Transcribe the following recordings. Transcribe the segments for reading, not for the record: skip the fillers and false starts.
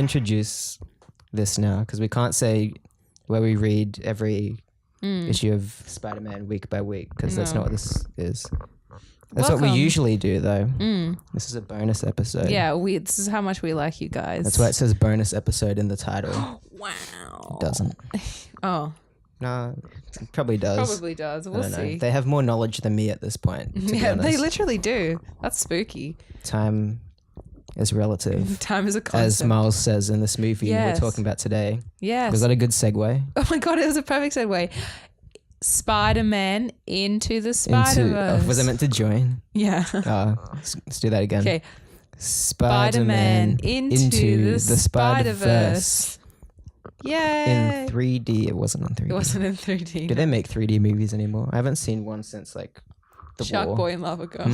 introduce this now because we can't say where we read every issue of Spider-Man week by week because that's not what this is. That's what we usually do, though. This is a bonus episode. Yeah, this is how much we like you guys. That's why it says bonus episode in the title. Wow. It doesn't. Oh. No, it probably does. Probably does. We'll see. They have more knowledge than me at this point. Yeah, they literally do. That's spooky. Time is relative. Time is a concept. As Miles says in this movie we're talking about today. Yes. Was that a good segue? Oh my God, it was a perfect segue. Spider-Man into the Spider-Verse. Was I meant to join? Yeah. Let's do that again. Okay. Spider-Man into the Spider-Verse. Yay. In 3D. It wasn't on 3D. It wasn't in 3D. Do they make 3D movies anymore? I haven't seen one since like the Shark war. Boy and Lava Girl.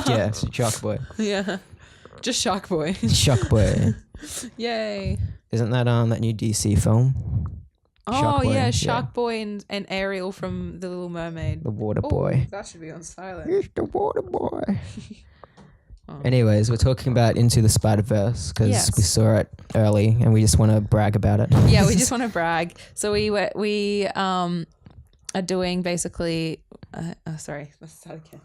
Yeah, Shark Boy. Yeah. Just Shark Boy. Shark Boy. Yay. Isn't that that new DC film? Oh yeah, Shark Boy and Ariel from The Little Mermaid. The Water Boy. That should be on silent. It's the Water Boy. Anyways, we're talking about Into the Spider-Verse because we saw it early and we just want to brag about it. Yeah, we just want to brag. So we are doing basically. Sorry, let's start again.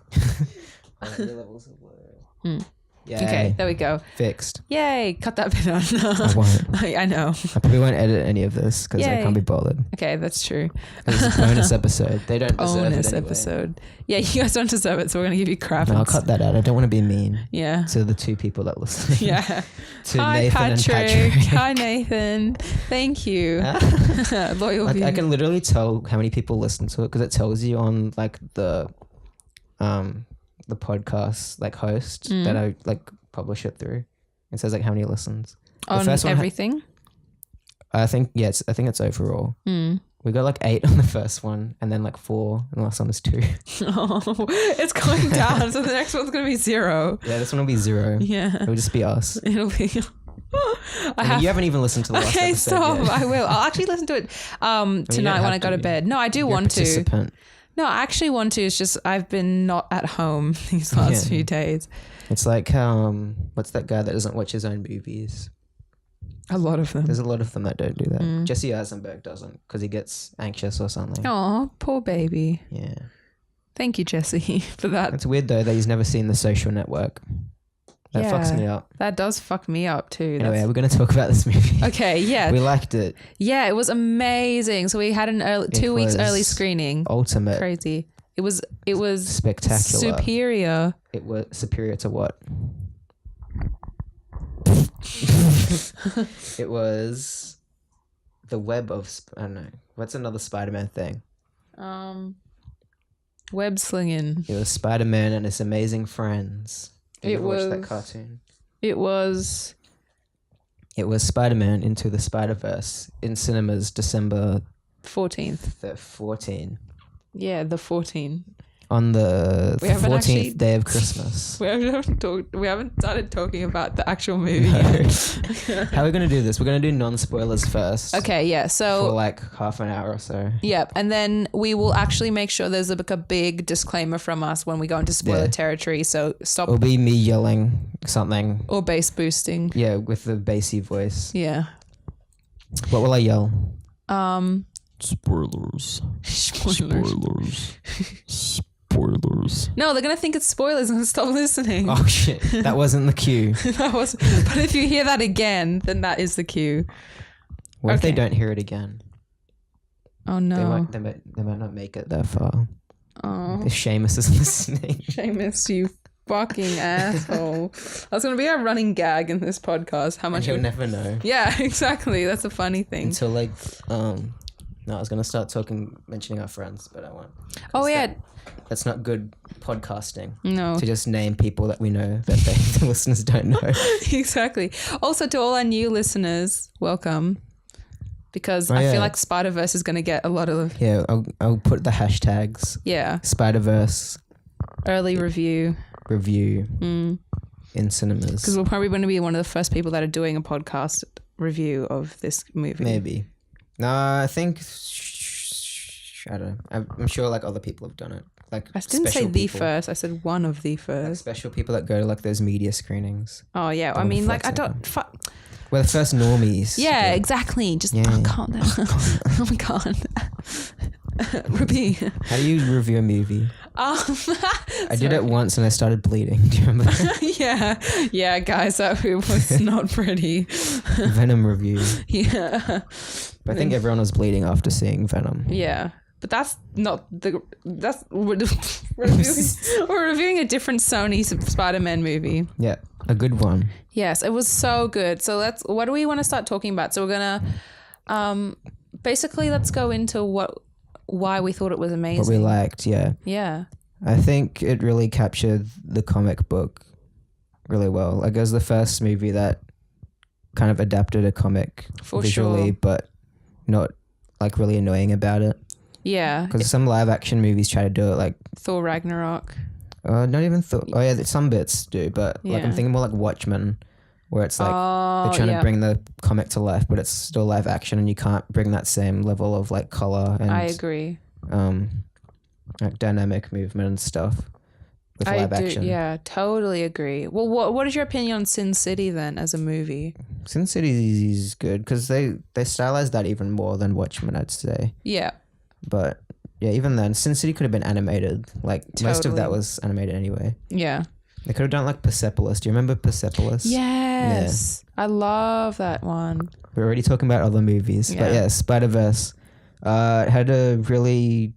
Yeah. Okay, there we go. Fixed. Yay! Cut that bit on. I won't. I know. I probably won't edit any of this because I can't be bothered. Okay, that's true. It's a bonus episode. They don't deserve bonus it anyway. episode. Yeah, you guys don't deserve it, so we're gonna give you crap. No, I'll cut that out. I don't want to be mean. Yeah. To the two people that listen. Yeah. To Hi, Nathan Patrick. and Patrick. Hi, Nathan. Thank you. Loyal. I can literally tell how many people listen to it because it tells you on like the podcast like host that I like publish it through. It says like how many listens. On everything? I think it's overall. We got like 8 on the first one and then like 4 and the last one was 2. Oh, it's going down. So the next one's going to be 0. Yeah, this one will be 0. Yeah. It'll just be us. It'll be... You haven't even listened to the last episode Okay, stop. yet. I will. I'll actually listen to it tonight when I go to bed. No, I do want to. No, I actually want to. It's just I've been not at home these last few days. It's like, what's that guy that doesn't watch his own movies? A lot of them. There's a lot of them that don't do that. Jesse Eisenberg doesn't because he gets anxious or something. Oh, poor baby. Yeah. Thank you, Jesse, for that. It's weird though that he's never seen The Social Network. That fucks me up. That does fuck me up too. Anyway, we're going to talk about this movie. Okay, yeah. We liked it. Yeah, it was amazing. So we had an 2 weeks early screening. Ultimate. Crazy. It was spectacular. Superior. It was superior to what? It was the web of I don't know. What's another Spider-Man thing? Web slinging. It was Spider-Man and his amazing friends. Did you ever watch that cartoon? It was Spider-Man Into the Spider-Verse in cinemas December 14th. The 14. Yeah, the 14. On the 14th day of Christmas. We haven't started talking about the actual movie No. yet. How are we going to do this? We're going to do non-spoilers first. Okay, yeah. So for like half an hour or so. Yeah, and then we will actually make sure there's a big disclaimer from us when we go into spoiler territory. So stop. It'll be me yelling something. Or bass boosting. Yeah, with the bassy voice. Yeah. What will I yell? Spoilers. Spoilers. Spoilers. No, they're going to think it's spoilers and stop listening. Oh shit, that wasn't the cue. But if you hear that again, then that is the cue. What if they don't hear it again? Oh no. They might not make it that far. Oh. If Seamus is listening. Seamus, you fucking asshole. That's going to be our running gag in this podcast. How much you'll never know. Yeah, exactly. That's a funny thing. Until like, no, I was going to start mentioning our friends, but I won't. Oh yeah. That's not good podcasting. No. To just name people that we know that the listeners don't know. Exactly. Also to all our new listeners, welcome. Because I feel like Spider-Verse is going to get a lot of... Yeah, I'll put the hashtags. Yeah. Spider-Verse. Early review. In cinemas. Because we're probably going to be one of the first people that are doing a podcast review of this movie. Maybe. No, I think... I don't know. I'm sure like other people have done it. Like I didn't say the first. I said one of the first. Like special people that go to like those media screenings. Oh yeah. I mean, like I don't. We're the first normies. Yeah, exactly. Just calm down. Oh my god. Ruby. How do you review a movie? I did it once and I started bleeding. Do you remember? Yeah, guys, that was not pretty. Venom review. Yeah. But I think everyone was bleeding after seeing Venom. Yeah. But that's not we're reviewing a different Sony Spider-Man movie. Yeah, a good one. Yes, it was so good. So what do we want to start talking about? So we're gonna basically let's go into why we thought it was amazing. What we liked, yeah. Yeah. I think it really captured the comic book really well. Like it was the first movie that kind of adapted a comic visually, but not like really annoying about it. Yeah. Because some live action movies try to do it like Thor Ragnarok. Not even Thor. Oh yeah, some bits do, but like I'm thinking more like Watchmen, where it's like they're trying to bring the comic to life, but it's still live action, and you can't bring that same level of like color and I agree. Like dynamic movement and stuff with live action. Yeah, totally agree. Well, what is your opinion on Sin City then as a movie? Sin City is good because they stylized that even more than Watchmen, I'd say. Yeah. But yeah, even then, Sin City could have been animated. Like most of that was animated anyway. Yeah. They could have done like Persepolis. Do you remember Persepolis? Yes. Yeah. I love that one. We're already talking about other movies. But yeah, Spider-Verse. It had a really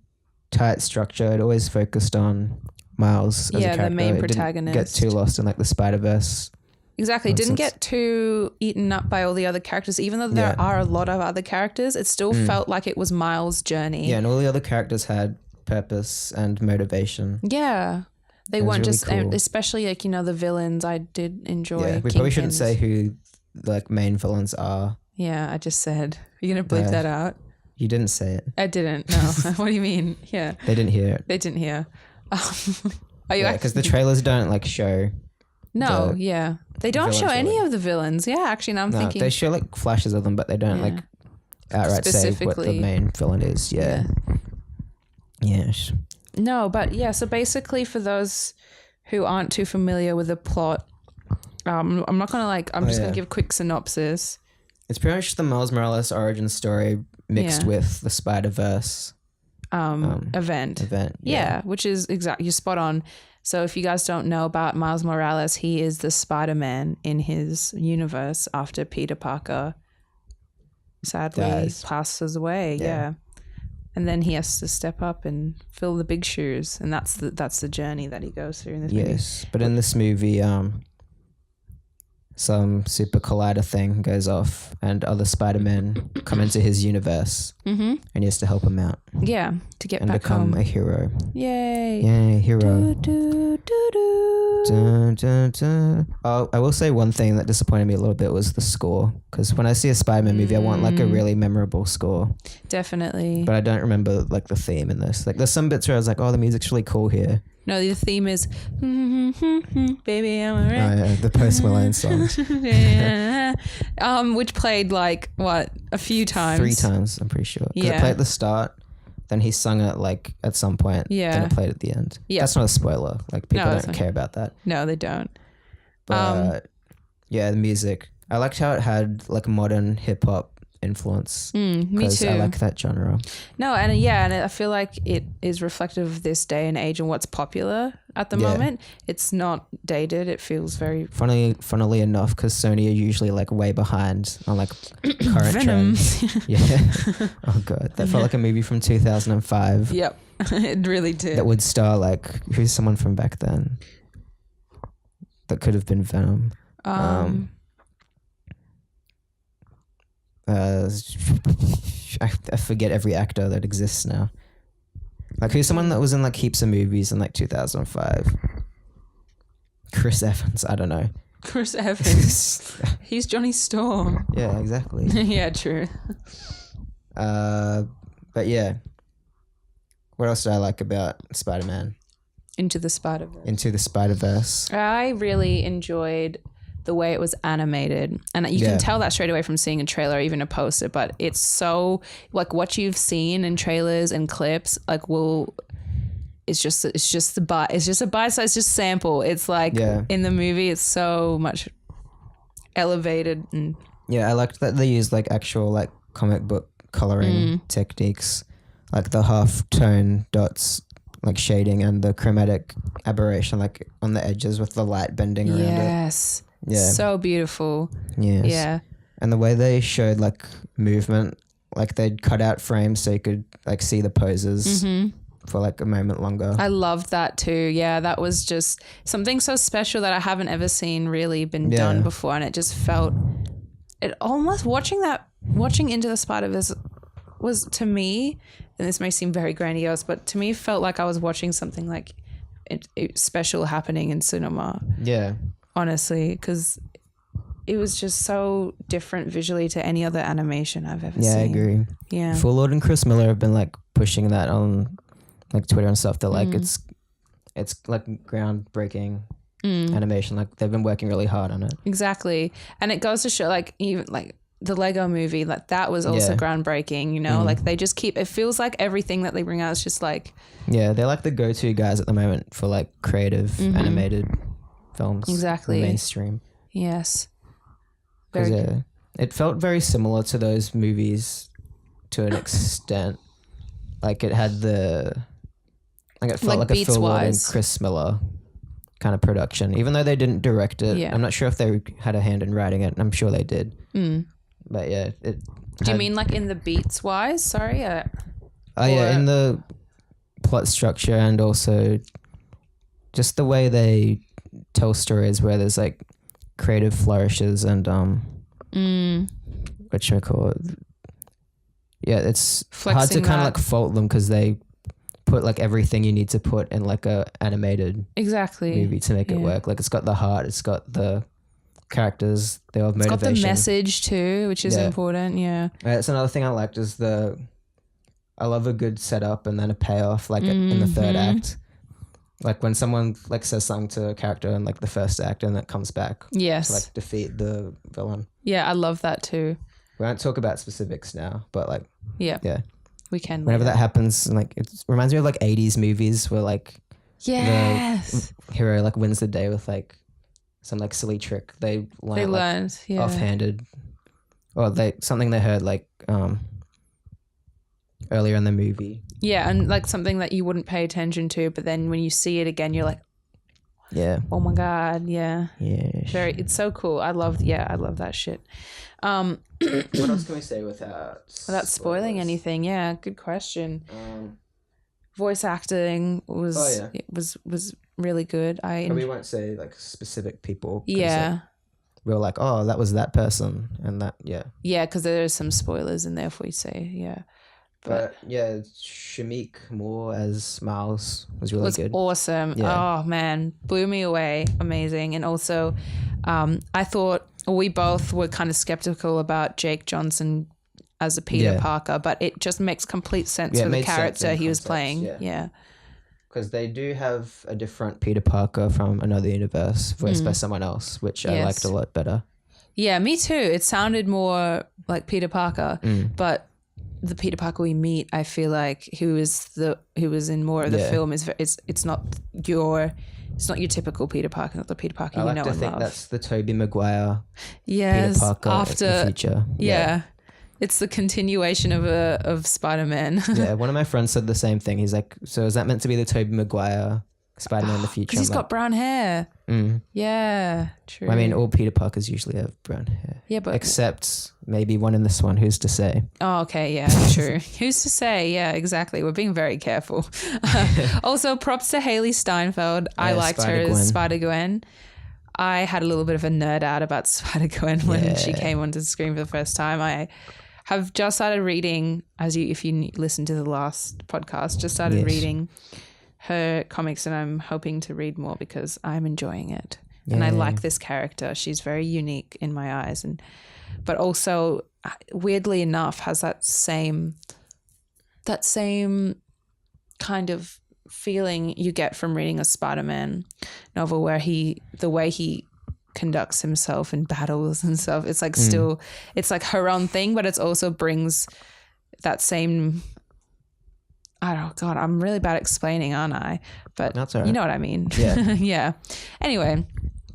tight structure. It always focused on Miles as a character. The main protagonist. It didn't get too lost in like the Spider-Verse. Exactly. It didn't get too eaten up by all the other characters. Even though there are a lot of other characters, it still felt like it was Miles' journey. Yeah, and all the other characters had purpose and motivation. Yeah. They weren't really just, cool. Especially like, the villains I did enjoy. Yeah, we probably shouldn't say who like main villains are. Yeah, I just said. Are you going to bleep that out? You didn't say it. I didn't, no. What do you mean? Yeah. They didn't hear it. They didn't hear. Are you because the trailers don't like show. No, they don't show any of the villains. Yeah, actually, now I'm thinking. They show like flashes of them, but they don't like outright say what the main villain is. Yeah. Yes. No, but so basically for those who aren't too familiar with the plot, I'm not going to I'm just going to give a quick synopsis. It's pretty much the Miles Morales origin story mixed with the Spider-Verse event. Yeah, which is you're spot on. So if you guys don't know about Miles Morales, he is the Spider-Man in his universe after Peter Parker sadly passes away. Yeah. And then he has to step up and fill the big shoes, and that's the journey that he goes through in this movie. Yes, but in this movie, some super collider thing goes off, and other Spider-Men come into his universe, and he has to help him out. Yeah, to get and back become home. A hero. Yay! Yay, hero. Do, do, do, do. Dun, dun, dun. Oh, I will say one thing that disappointed me a little bit was the score, because when I see a Spider-Man movie, I want like a really memorable score. Definitely. But I don't remember like the theme in this. Like there's some bits where I was like, oh, the music's really cool here. No, the theme is "Baby, I'm a Oh, yeah, the Post Malone song. Which played like a few times. 3 times, I'm pretty sure. Because it played at the start, then he sung it like at some point. Yeah. Then it played at the end. Yeah. That's not a spoiler. Like people don't care about that. No, they don't. But yeah, the music. I liked how it had like modern hip hop influence. Me too. I like that genre. No, and I feel like it is reflective of this day and age and what's popular at the moment. It's not dated. It feels very funnily enough, because Sony are usually like way behind on like current trends. Yeah. Oh god, that felt like a movie from 2005. Yep, it really did. That would star like who's someone from back then that could have been Venom. I forget every actor that exists now. Like who's someone that was in like heaps of movies in like 2005? Chris Evans, I don't know. Chris Evans. He's Johnny Storm. Yeah, exactly. Yeah, true. But yeah. What else did I like about Spider-Man? Into the Spider-Verse. I really enjoyed the way it was animated, and you can tell that straight away from seeing a trailer or even a poster, but it's so like what you've seen in trailers and clips it's just a bite-sized sample. It's like in the movie it's so much elevated and Yeah, I liked that they used like actual like comic book coloring techniques, like the half tone dots, like shading, and the chromatic aberration, like on the edges with the light bending around it. Yes. Yeah. So beautiful. Yes. Yeah. And the way they showed like movement, like they'd cut out frames so you could like see the poses for like a moment longer. I loved that too. Yeah, that was just something so special that I haven't ever seen really been done before, and it just felt it almost watching Into the Spider-Verse was to me, and this may seem very grandiose, but to me it felt like I was watching something like it special happening in cinema. Yeah. Honestly, because it was just so different visually to any other animation I've ever seen. Yeah, I agree. Yeah. Full Lord and Chris Miller have been like pushing that on like Twitter and stuff. They're like it's like groundbreaking animation. Like they've been working really hard on it. Exactly. And it goes to show like even like the Lego movie, like that was also groundbreaking, you know? Like they just keep, it feels like everything that they bring out is just like... Yeah, they're like the go-to guys at the moment for like creative animated films. Exactly. Mainstream. Yes. Because it felt very similar to those movies to an extent. Like it had it felt like a Phil Lord and Chris Miller kind of production, even though they didn't direct it. Yeah. I'm not sure if they had a hand in writing it. I'm sure they did. But yeah, do you mean like in the beats wise? Sorry. Yeah, in the plot structure and also just the way they tell stories where there's like creative flourishes and what should I call it? Yeah, it's hard to kind of like fault them because they put like everything you need to put in like a animated movie to make it work. Like it's got the heart, it's got the characters, they have motivation. It's got the message too, which is important. Yeah. That's another thing I liked is I love a good setup and then a payoff like in the third act. Like when someone like says something to a character in like the first act and it comes back to like defeat the villain. Yeah, I love that too. We won't talk about specifics now, but like yeah, we can. Whenever that happens, like it reminds me of like 80s movies where like the hero like wins the day with like some like silly trick they learned offhanded, or something they heard like earlier in the movie. Yeah, and like something that you wouldn't pay attention to, but then when you see it again, you're like, oh my god, it's so cool. I love that shit. What else can we say without spoiling anything? Yeah, good question. Voice acting was really good. We won't say like specific people. Yeah. We were like, oh, that was that person, and that Yeah, because there are some spoilers in there if we say But yeah, Shamik Moore as Miles was really good. Awesome. Yeah. Oh man, blew me away. Amazing. And also, I thought we both were kind of skeptical about Jake Johnson as a Peter Parker, but it just makes complete sense for the character he was playing. Yeah. Because they do have a different Peter Parker from another universe voiced by someone else, which I liked a lot better. Yeah, me too. It sounded more like Peter Parker, but the Peter Parker we meet, I feel like who was in more of the film it's not your typical Peter Parker, not the Peter Parker you know and love. I like to think that's the Tobey Maguire Peter Parker after in the future. Yeah. It's the continuation of Spider-Man. Yeah, one of my friends said the same thing. He's like, so is that meant to be the Tobey Maguire Spider-Man in the future? Because he's got brown hair. Yeah, true. I mean, all Peter Parkers usually have brown hair. Yeah, but... except maybe one in this one. Who's to say? Oh, okay, yeah, true. Who's to say? Yeah, exactly. We're being very careful. Also, props to Haley Steinfeld. I liked her as Spider-Gwen. I had a little bit of a nerd out about Spider-Gwen when she came onto the screen for the first time. I have just started reading, if you listen to the last podcast, just started reading her comics, and I'm hoping to read more because I'm enjoying it. Yeah. And I like this character. She's very unique in my eyes, but also weirdly enough has that same kind of feeling you get from reading a Spider-Man novel where the way he conducts himself in battles and stuff, it's like still it's like her own thing, but it also brings that same God, I'm really bad at explaining, aren't I? But that's all right. You know what I mean. Yeah. Yeah. Anyway,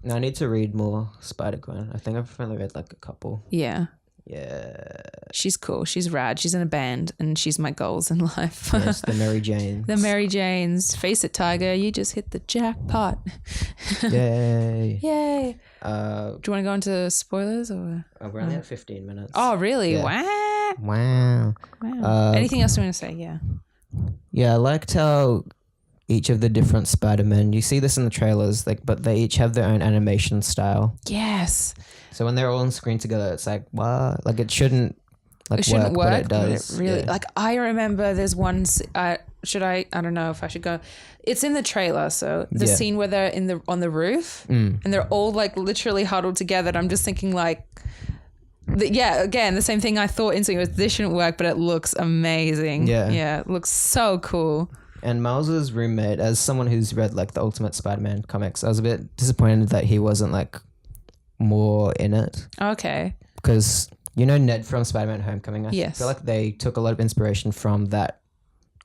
No, I need to read more Spider-Gwen. I think I've only read like a couple. Yeah. Yeah. She's cool. She's rad. She's in a band and she's my goals in life. Yes, the Mary Jane. The Mary Janes. Face it, Tiger. You just hit the jackpot. Yay. Yay. Do you want to go into spoilers or? We're only at 15 minutes. Oh, really? Yeah. Wow. Wow. Anything else you want to say? Yeah. Yeah, I liked how each of the different Spider-Men, you see this in the trailers, like, but they each have their own animation style. Yes. So when they're all on screen together, it's like, what? Like, it shouldn't work, but it does. But it really, yeah. like, I remember there's one, I don't know if I should go. It's in the trailer. So the scene where they're on the roof and they're all like literally huddled together. And I'm just thinking like, again, the same thing I thought instantly was this shouldn't work, but it looks amazing. Yeah. Yeah. It looks so cool. And Miles's roommate, as someone who's read like the Ultimate Spider-Man comics, I was a bit disappointed that he wasn't like more in it. Okay. Because you know Ned from Spider-Man Homecoming? I Yes. feel like they took a lot of inspiration from that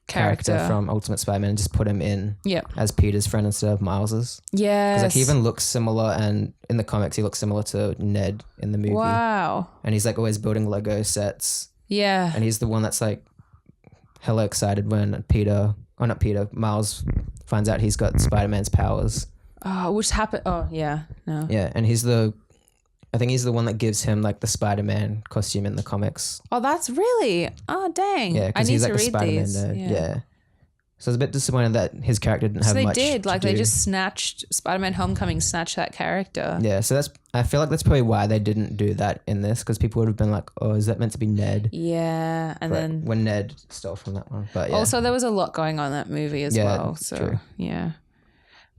character from Ultimate Spider-Man and just put him in as Peter's friend instead of Miles's. Yes. Because like he even looks similar, and in the comics he looks similar to Ned in the movie. Wow. And he's like always building Lego sets. Yeah. And he's the one that's like hella excited when Miles finds out he's got Spider-Man's powers. Oh, which happened. Oh, yeah. No. Yeah, and I think he's the one that gives him like the Spider-Man costume in the comics. Oh, that's really. Oh, dang. Yeah, because he's like to the read Spider-Man these. nerd. Yeah. So I was a bit disappointed that his character didn't have much. They did. Like to they do. just snatched Spider-Man Homecoming, snatched that character. Yeah, so I feel like that's probably why they didn't do that in this, because people would have been like, "Oh, is that meant to be Ned?" Yeah, and but then when Ned stole from that one, but yeah. Also there was a lot going on in that movie as well. So true. yeah,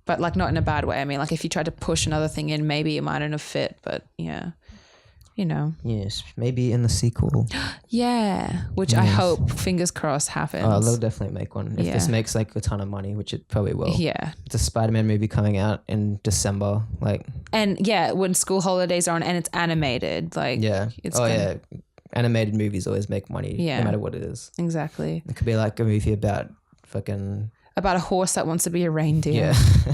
but like not in a bad way. I mean, like if you tried to push another thing in, maybe it mightn't have fit. But yeah, you know. Yes, maybe in the sequel. Yeah, which I hope, fingers crossed, happens. Oh, they'll definitely make one if this makes like a ton of money, which it probably will. Yeah, it's a Spider-Man movie coming out in December, like. And yeah, when school holidays are on, and it's animated, like it's animated movies always make money, no matter what it is. Exactly. It could be like a movie about a horse that wants to be a reindeer. Yeah,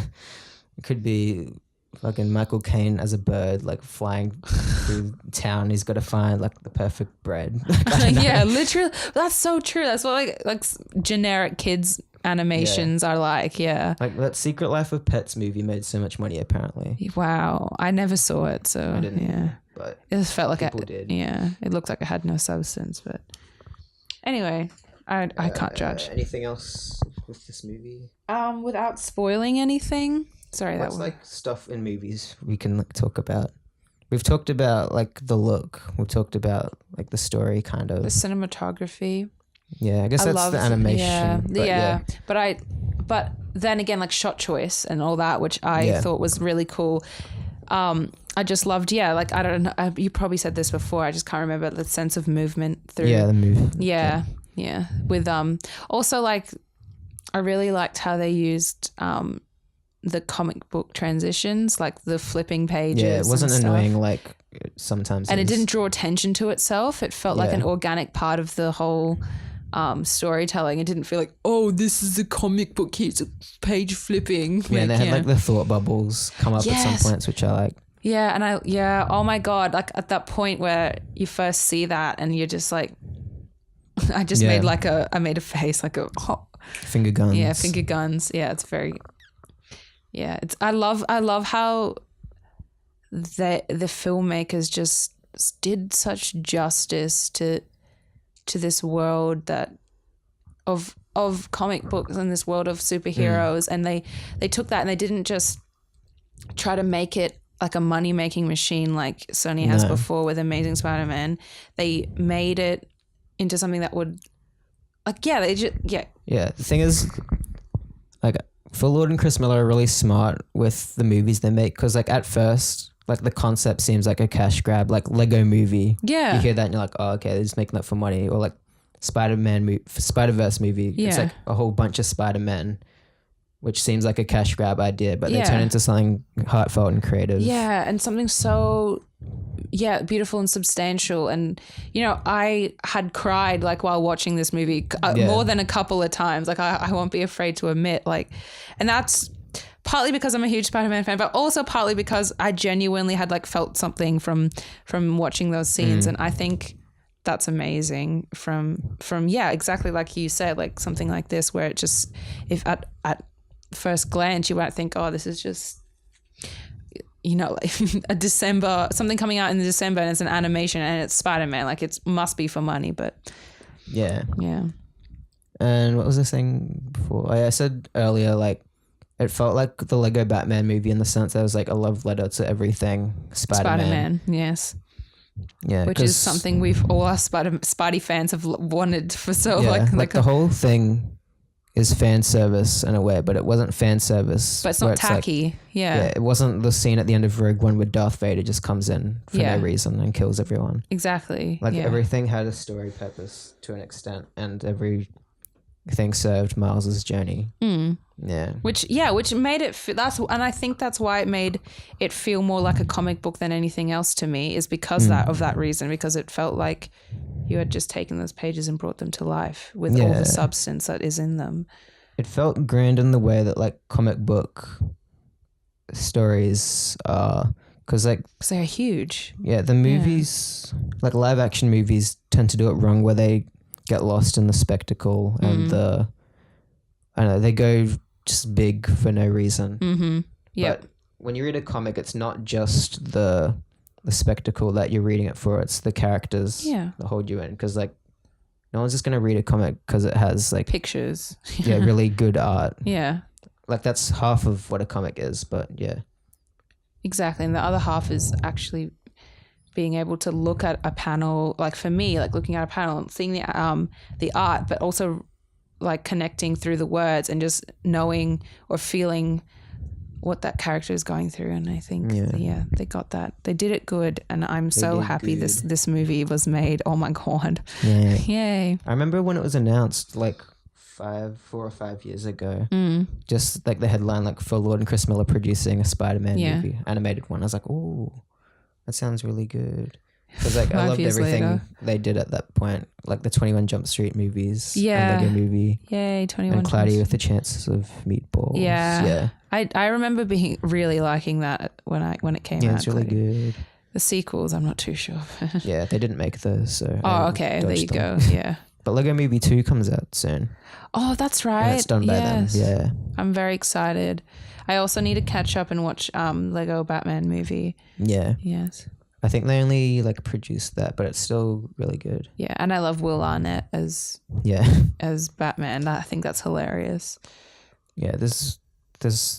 it could be fucking Michael Caine as a bird, like flying through town. He's got to find like the perfect bread. Yeah, literally. That's so true. That's what like generic kids animations are like. Yeah, like that Secret Life of Pets movie made so much money apparently. Wow, I never saw it, so I didn't. Yeah, but it just felt like people did. Yeah, it looked like it had no substance. But anyway, I can't judge. Anything else with this movie? Without spoiling anything. Sorry, what's like stuff in movies we can like talk about? We've talked about like the look. We've talked about like the story, kind of the cinematography. Yeah, I guess that's the animation. But then again, like shot choice and all that, which I thought was really cool. I just loved, like I don't know. You probably said this before. I just can't remember the sense of movement through. Yeah, the movement. Yeah. With also like, I really liked how they used the comic book transitions, like the flipping pages. Yeah, it wasn't annoying like sometimes. And it didn't draw attention to itself. It felt like an organic part of the whole storytelling. It didn't feel like, oh, this is a comic book, it's a page flipping. Yeah, and they had like the thought bubbles come up at some points, which I like. Yeah, and oh my God, like at that point where you first see that and you're just like, I just made I made a face like a finger guns. Yeah, finger guns. Yeah, it's very. Yeah, I love how the filmmakers just did such justice to this world that of comic books and this world of superheroes, and they took that and they didn't just try to make it like a money making machine like Sony has before with Amazing Spider-Man. They made it into something that would the thing is, like, Phil Lord and Chris Miller are really smart with the movies they make, because like at first, like the concept seems like a cash grab, like Lego movie. Yeah, you hear that and you're like, oh, okay, they're just making that for money. Or like Spider-Verse movie. It's like a whole bunch of Spider-Man, which seems like a cash grab idea, but they turn into something heartfelt and creative. Yeah, and something so beautiful and substantial. And you know, I had cried like while watching this movie more than a couple of times. Like I won't be afraid to admit, like, and that's partly because I'm a huge Spider-Man fan, but also partly because I genuinely had like felt something from watching those scenes, and I think that's amazing. From yeah, exactly like you said, like something like this where it just, if at first glance you might think, oh, this is just, you know, like something coming out in December and it's an animation and it's Spider-Man, like it must be for money, but yeah. And what was I saying before? I said earlier, like it felt like the Lego Batman movie in the sense that it was like a love letter to everything Spider-Man. Yes. Yeah, which is something we've all us Spidey fans have wanted for so like the whole thing is fan service in a way, but it wasn't fan service. But it's not tacky. Like, yeah, it wasn't the scene at the end of Rogue One where Darth Vader just comes in for no reason and kills everyone. Exactly. Like everything had a story purpose to an extent, and everything served Miles's journey. Yeah. Which made it and I think that's why it made it feel more like a comic book than anything else to me, is because of that reason, because it felt like you had just taken those pages and brought them to life with all the substance that is in them. It felt grand in the way that like comic book stories are, because they're huge. Yeah, the movies, like live action movies, tend to do it wrong, where they get lost in the spectacle and I don't know, they go just big for no reason. But when you read a comic, it's not just the spectacle that you're reading it for, it's the characters that hold you in, because like no one's just going to read a comic because it has like pictures. Really good art. Like that's half of what a comic is, but exactly. And the other half is actually being able to look at a panel, like for me, like looking at a panel and seeing the art, but also like connecting through the words and just knowing or feeling what that character is going through. And I think they got that. They did it good, and I'm so happy this movie was made. Oh my god. Yay. I remember when it was announced like 4 or 5 years ago, just like the headline, like Phil Lord and Chris Miller producing a Spider-Man movie, animated one. I was like, oh, that sounds really good. Because like I loved everything they did at that point, like the 21 Jump Street movies, and Lego Movie, 21 and Cloudy with the Chances of Meatballs. I remember really liking that when it came out. Yeah, it's really good. The sequels, I'm not too sure. Yeah, they didn't make those, so okay, there you go. Yeah. But Lego Movie 2 comes out soon. Oh, that's right. And it's done by them. Yeah. I'm very excited. I also need to catch up and watch Lego Batman movie. Yeah. Yes. I think they only like produced that, but it's still really good. Yeah, and I love Will Arnett as Batman. I think that's hilarious. Yeah, there's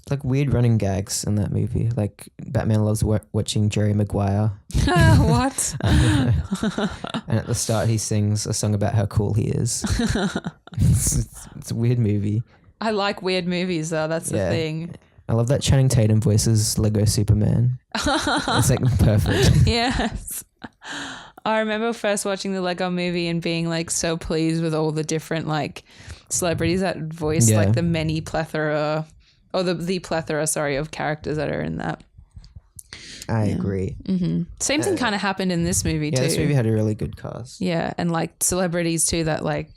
like weird running gags in that movie. Like Batman loves watching Jerry Maguire. What? And at the start he sings a song about how cool he is. It's a weird movie. I like weird movies though. That's the thing. I love that Channing Tatum voices Lego Superman. It's like perfect. Yes. I remember first watching the Lego movie and being like so pleased with all the different like celebrities that voiced like the many plethora, or the plethora, of characters that are in that. I agree. Same thing kind of happened in this movie too. Yeah, this movie had a really good cast. Yeah, and like celebrities too that like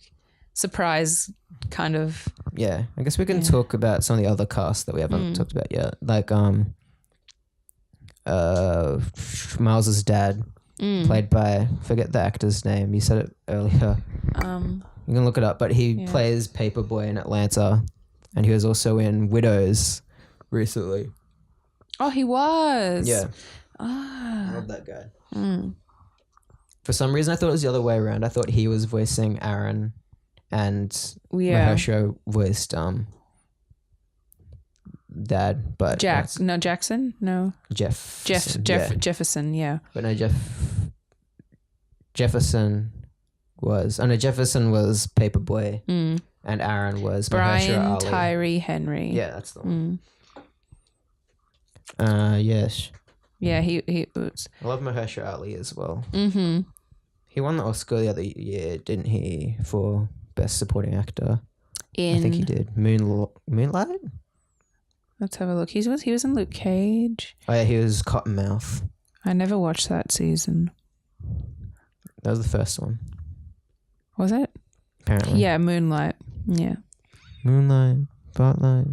surprise kind of. Yeah, I guess we can talk about some of the other cast that we haven't talked about yet. Like Miles's dad, played by, forget the actor's name. You said it earlier. You can look it up, but he plays Paperboy in Atlanta, and he was also in Widows recently. Oh, he was. Yeah. I love that guy. For some reason, I thought it was the other way around. I thought he was voicing Aaron, and Mahershala voiced Dad, but Jackson, no, Jefferson, yeah. But no, Jefferson was Paperboy, and Aaron was Brian Tyree Henry. Yeah, that's the one. Yes. Yeah, he was. I love Mahershala Ali as well. He won the Oscar the other year, didn't he, for Best Supporting Actor? I think he did. Moonlight? Let's have a look. He was in Luke Cage. Oh yeah, he was Cottonmouth. I never watched that season. That was the first one. Was it? Apparently. Yeah, Moonlight. Yeah. Moonlight. spotlight.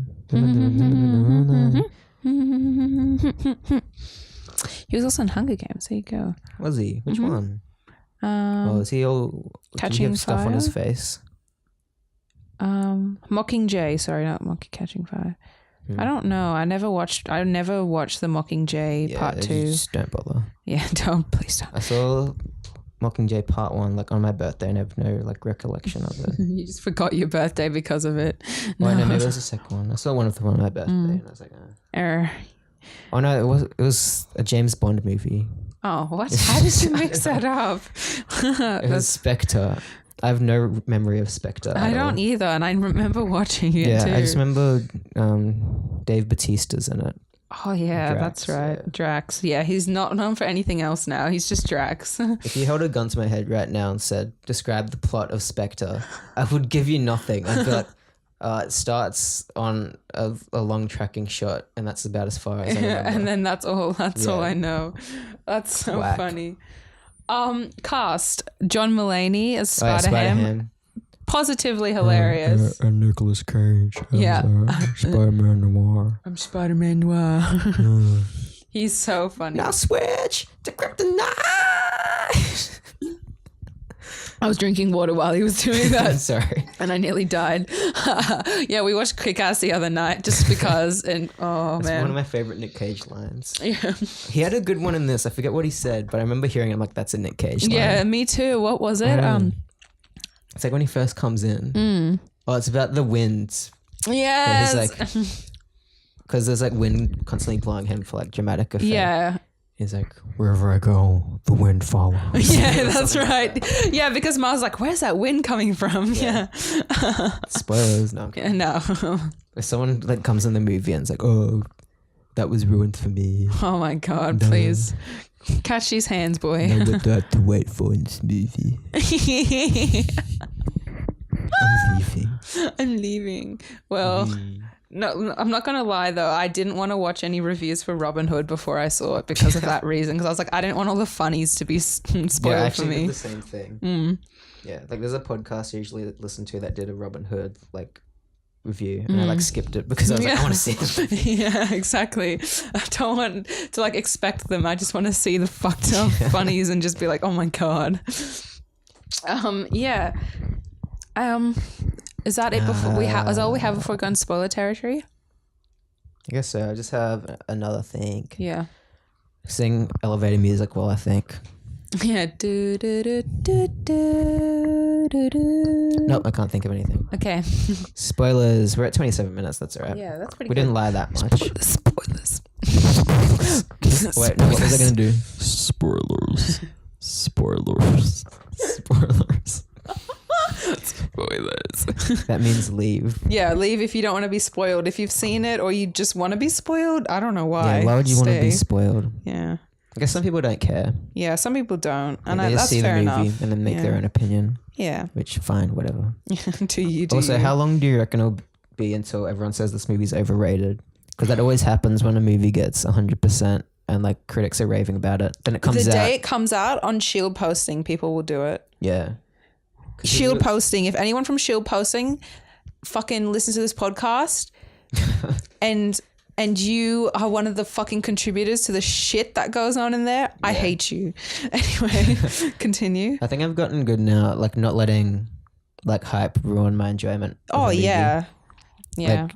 He was also in Hunger Games. There you go. Was he? Which one? Is he all Catching stuff Fire? on his face? Mockingjay. Sorry, not Catching Fire. I don't know. I never watched the Mockingjay Part 2. Just don't bother. Yeah, please don't. I saw Mockingjay Part 1 like on my birthday and I have no like recollection of it. You just forgot your birthday because of it. Well, no, maybe it was the second one. I saw one of them on my birthday and I was like, oh no, it was a James Bond movie. Oh, what? How did you mix that up? It was Spectre. I have no memory of Spectre. I don't either, and I remember watching it too. Yeah, I just remember Dave Bautista's in it. Oh yeah, Drax, that's right. Yeah. Drax. Yeah, he's not known for anything else now. He's just Drax. If you held a gun to my head right now and said, describe the plot of Spectre, I would give you nothing. I'd be like, it starts on a long tracking shot and that's about as far as I remember. And then that's all I know. That's so Whack. funny. Cast John Mulaney as Spider-Ham. Positively hilarious. And Nicolas Cage as Spider-Man Noir. I'm Spider-Man Noir. He's so funny. Now switch to kryptonite. I was drinking water while he was doing that. Sorry. And I nearly died. Yeah, we watched Kick-Ass the other night just because. And It's one of my favorite Nick Cage lines. Yeah. He had a good one in this. I forget what he said, but I remember hearing it. I'm like, that's a Nick Cage line. Yeah, me too. What was it? It's like when he first comes in. Oh, it's about the wind. Yes. And he's like, because there's like wind constantly blowing him for like dramatic effect. Yeah. He's like, Wherever I go, the wind follows. Yeah, that's right. Yeah, because Miles was like, where's that wind coming from? Yeah. Spoilers. No, I'm kidding. No. If someone like comes in the movie and it's like, oh, that was ruined for me. Oh my God, please. Catch these hands, boy. Now what do I have to wait for in this movie? I'm leaving. Well, no, I'm not going to lie though. I didn't want to watch any reviews for Robin Hood before I saw it because of that reason. Because I was like, I didn't want all the funnies to be spoiled for me. I actually did the same thing. Yeah, like there's a podcast I usually listen to that did a Robin Hood like review and I like skipped it because I was like, I want to see it. Yeah, exactly. I don't want to like expect them. I just want to see the fucked up funnies and just be like, oh my God. Yeah. Is that it before is that all we have before we go into spoiler territory? I guess so. I just have another thing. Yeah. Sing elevator music while I think. Yeah. Do, do, do, do, do, do, do. Nope, I can't think of anything. Okay. Spoilers. We're at 27 minutes. That's all right. Yeah, that's pretty We good. didn't lie that much. Spoilers. Wait, no, what was I going to do? Spoilers. Spoilers. Spoilers. That means leave. Yeah, leave if you don't want to be spoiled. If you've seen it or you just want to be spoiled, I don't know why. Yeah, why would you want to be Stay. spoiled? Yeah. I guess some people don't care. Yeah, some people don't. And They just that's see the fair movie enough. and then make their own opinion. Yeah. Which, fine, whatever. Do you do Also, you? how long do you reckon it'll be until everyone says this movie's overrated? Because that always happens when a movie gets 100% and like critics are raving about it. Then it comes out. The day it comes out on Shield Posting, people will do it. Yeah. Shield Posting. If anyone from Shield Posting fucking listens to this podcast and you are one of the fucking contributors to the shit that goes on in there, I hate you. Anyway, continue. I think I've gotten good now, like not letting like hype ruin my enjoyment. Oh, yeah. Yeah. Like,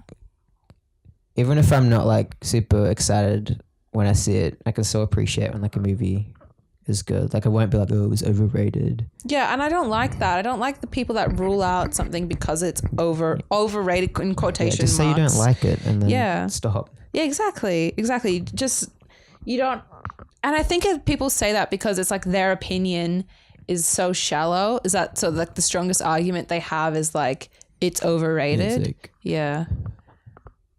even if I'm not like super excited when I see it, I can still appreciate when like a movie is good. Like I won't be like, oh, it was overrated. Yeah, and I don't like that. I don't like the people that rule out something because it's overrated in quotation just marks. say you don't like it and then stop. Yeah, exactly. Just you don't. And I think if people say that because it's like their opinion is so shallow. Is that so? Like the strongest argument they have is like it's overrated. It's like, Yeah.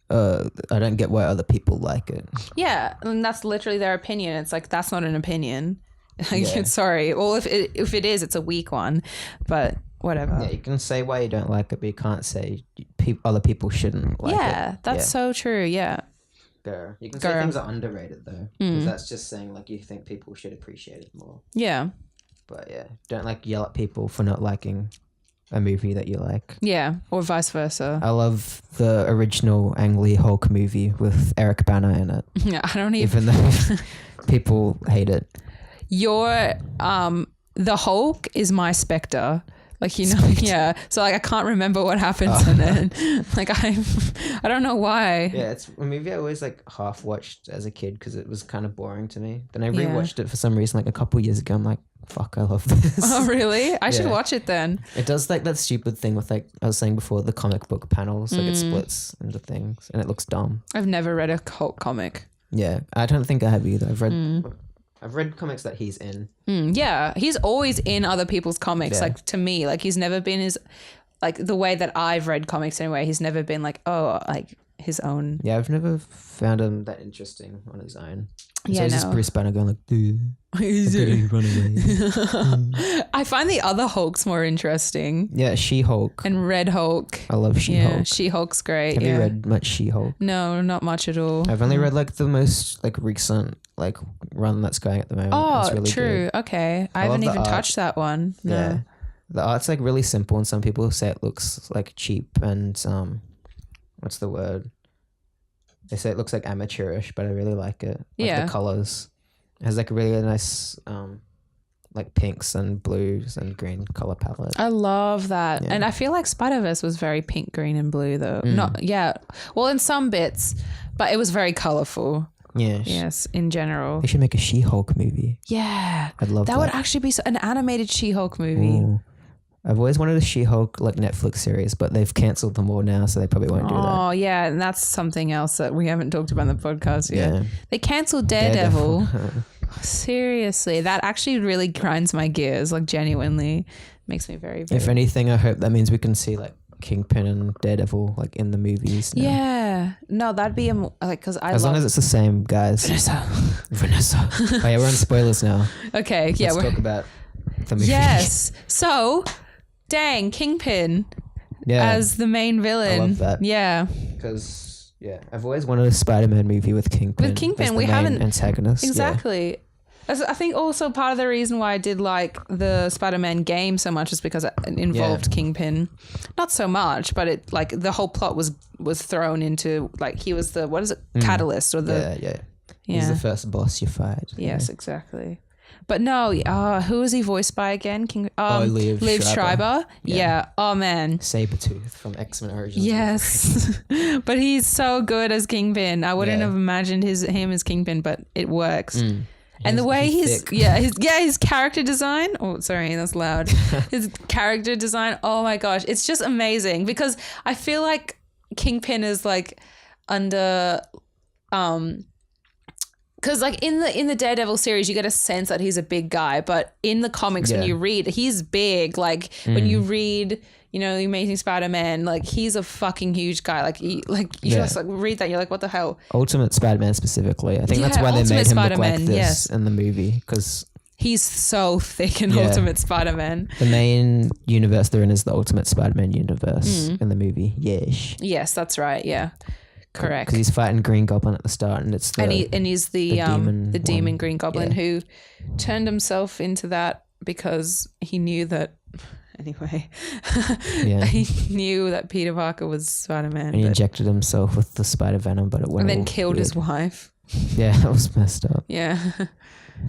I don't get why other people like it. Yeah, and that's literally their opinion. It's like that's not an opinion. Like, Yeah. sorry. Well, if it is, it's a weak one. But whatever. Yeah, you can say why you don't like it, but you can't say other people shouldn't like it. Yeah, that's so true. Yeah. Girl. You can say things are underrated though, because that's just saying like you think people should appreciate it more. Yeah. But yeah, don't like yell at people for not liking a movie that you like. Yeah, or vice versa. I love the original Ang Lee Hulk movie with Eric Bana in it. Yeah, I don't even though people hate it. The Hulk is my Spectre. Like, you know, yeah. So like I can't remember what happens in it. Like I don't know why. Yeah, it's a movie I always like half watched as a kid because it was kind of boring to me. Then I rewatched it for some reason like a couple years ago. I'm like, fuck, I love this. Oh really? I should watch it then. It does like that stupid thing with like I was saying before, the comic book panels. Like it splits into things and it looks dumb. I've never read a Hulk comic. Yeah, I don't think I have either. I've read comics that he's in. Yeah, he's always in other people's comics. Yeah. Like to me, like he's never been his, like the way that I've read comics anyway. He's never been like, oh, like his own. Yeah, I've never found him that interesting on his own. Yeah, so he's just Bruce Banner going like, dude, run away. I find the other Hulks more interesting. Yeah, She-Hulk and Red Hulk. I love She-Hulk. Yeah, She-Hulk's great. Have you read much She-Hulk? No, not much at all. I've only read like the most like recent like run that's going at the moment. Oh, it's really true. Good. Okay, I haven't even touched that one. No. Yeah, the art's like really simple, and some people say it looks like cheap and what's the word? They say it looks like amateurish, but I really like it. Like the colors. It has like a really nice like pinks and blues and green color palette. I love that. Yeah. And I feel like Spider-Verse was very pink, green and blue though. Well, in some bits, but it was very colorful. Yes, in general. They should make a She-Hulk movie. Yeah. I'd love that. That would actually be an animated She-Hulk movie. Ooh. I've always wanted a She-Hulk like Netflix series, but they've cancelled them all now, so they probably won't do that. Oh yeah, and that's something else that we haven't talked about in the podcast yet. Yeah. They cancelled Daredevil. Seriously, that actually really grinds my gears. Like genuinely, makes me very. If anything, I hope that means we can see like Kingpin and Daredevil like in the movies now. Yeah, no, that'd be like because as long as it's the same guys. Vanessa. Oh yeah, we're on spoilers now. Okay, Let's talk about the movie. Yes, so. Dang, Kingpin as the main villain. I love that. Yeah. Because, I've always wanted a Spider-Man movie with Kingpin. With Kingpin, we haven't... antagonist. Exactly. Yeah. I think also part of the reason why I did like the Spider-Man game so much is because it involved Kingpin. Not so much, but it like the whole plot was thrown into like he was the, catalyst or the... Yeah. He's the first boss you fight. Yes, exactly. But no, who is he voiced by again? Liev Schreiber. Yeah. Oh man. Sabretooth from X-Men Origins. Yes. But he's so good as Kingpin. I wouldn't have imagined him as Kingpin, but it works. And the way his character design. Oh, sorry, that's loud. His character design. Oh my gosh, it's just amazing because I feel like Kingpin is like under because like in the Daredevil series, you get a sense that he's a big guy, but in the comics when you read, he's big. Like when you read, you know, The Amazing Spider-Man, like he's a fucking huge guy. Like you just like read that, you're like, what the hell? Ultimate Spider-Man specifically. I think that's why they made him look like this in the movie because he's so thick in Ultimate Spider-Man. The main universe they're in is the Ultimate Spider-Man universe in the movie. Yes, that's right. Yeah. Correct. Because he's fighting Green Goblin at the start, and it's he's the demon Green Goblin who turned himself into that because he knew that. Anyway, he knew that Peter Parker was Spider-Man. And he injected himself with the spider venom, but it went. And then killed his wife. Yeah, that was messed up. Yeah.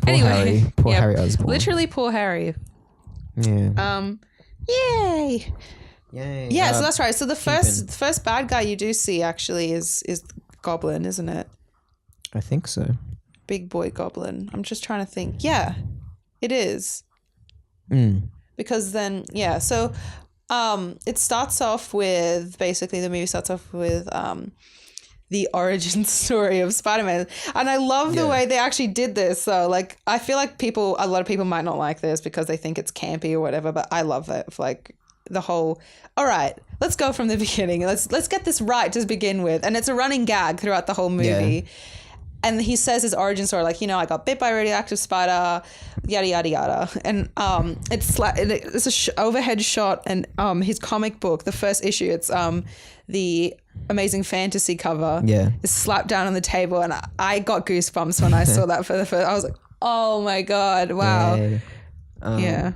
Poor Harry Osborn. Literally, poor Harry. Yeah. Yay. Yay. Yeah, so that's right. So the first bad guy you do see actually is Goblin, isn't it? I think so. Big boy Goblin. I'm just trying to think. Yeah, it is. Because then, so it starts off with, basically the movie starts off with the origin story of Spider-Man. And I love the way they actually did this. So like, I feel like a lot of people might not like this because they think it's campy or whatever, but I love it. Like, the whole, all right, let's go from the beginning. Let's get this right to begin with. And it's a running gag throughout the whole movie. Yeah. And he says his origin story, like, you know, I got bit by a radioactive spider, yada, yada, yada. And it's a overhead shot and his comic book, the first issue, it's the Amazing Fantasy cover. Yeah. Is slapped down on the table. And I got goosebumps when I saw that for the first, I was like, oh my God, wow. Yeah.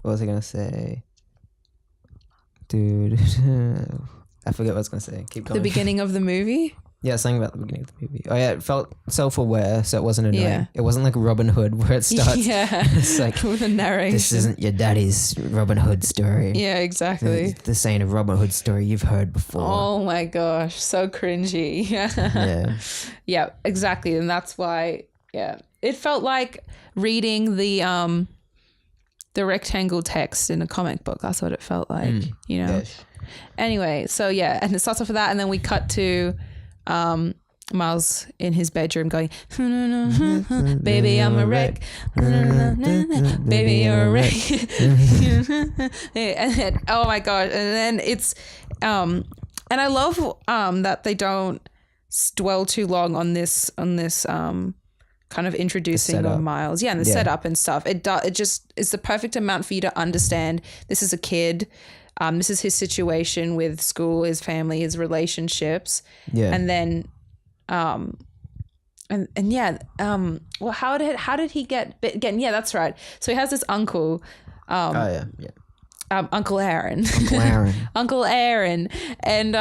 What was I going to say? Dude. I forget what I was going to say. Keep going. The beginning of the movie? Yeah, something about the beginning of the movie. Oh, yeah, it felt self-aware, so it wasn't annoying. Yeah. It wasn't like Robin Hood where it starts. Yeah. It's like, with a narration. this isn't your daddy's Robin Hood story. Yeah, exactly. This ain't a Robin Hood story you've heard before. Oh my gosh, so cringy. Yeah. Yeah, exactly. And that's why, yeah. It felt like reading the rectangle text in a comic book. That's what it felt like, you know. Yes. Anyway, so yeah, and it starts off with that, and then we cut to Miles in his bedroom going, baby, I'm a wreck. Baby, you're a wreck. And then, oh my god. And then it's and I love that they don't dwell too long on this kind of introducing of Miles. Yeah, and the setup and stuff. It's the perfect amount for you to understand this is a kid. This is his situation with school, his family, his relationships. Yeah. And then well, how did he get bit again? Yeah, that's right. So he has this uncle. Uncle Aaron. Uncle Aaron. And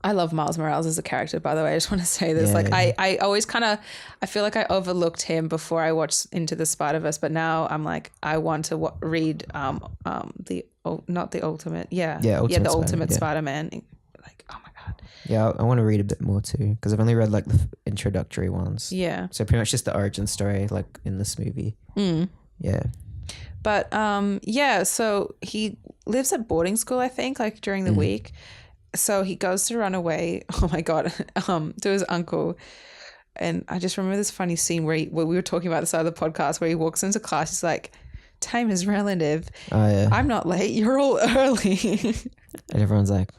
I love Miles Morales as a character, by the way. I just want to say this. I always I feel like I overlooked him before I watched Into the Spider-Verse, but now I'm like, I want to read the Ultimate Spider-Man. Like, oh my God. Yeah, I want to read a bit more too, because I've only read like the introductory ones. Yeah. So pretty much just the origin story, like in this movie. Yeah. But so he lives at boarding school, I think, like during the week. So he goes to run away, oh my God, to his uncle. And I just remember this funny scene where we were talking about this other podcast where he walks into class. He's like, time is relative. Oh, yeah. I'm not late. You're all early. And everyone's like,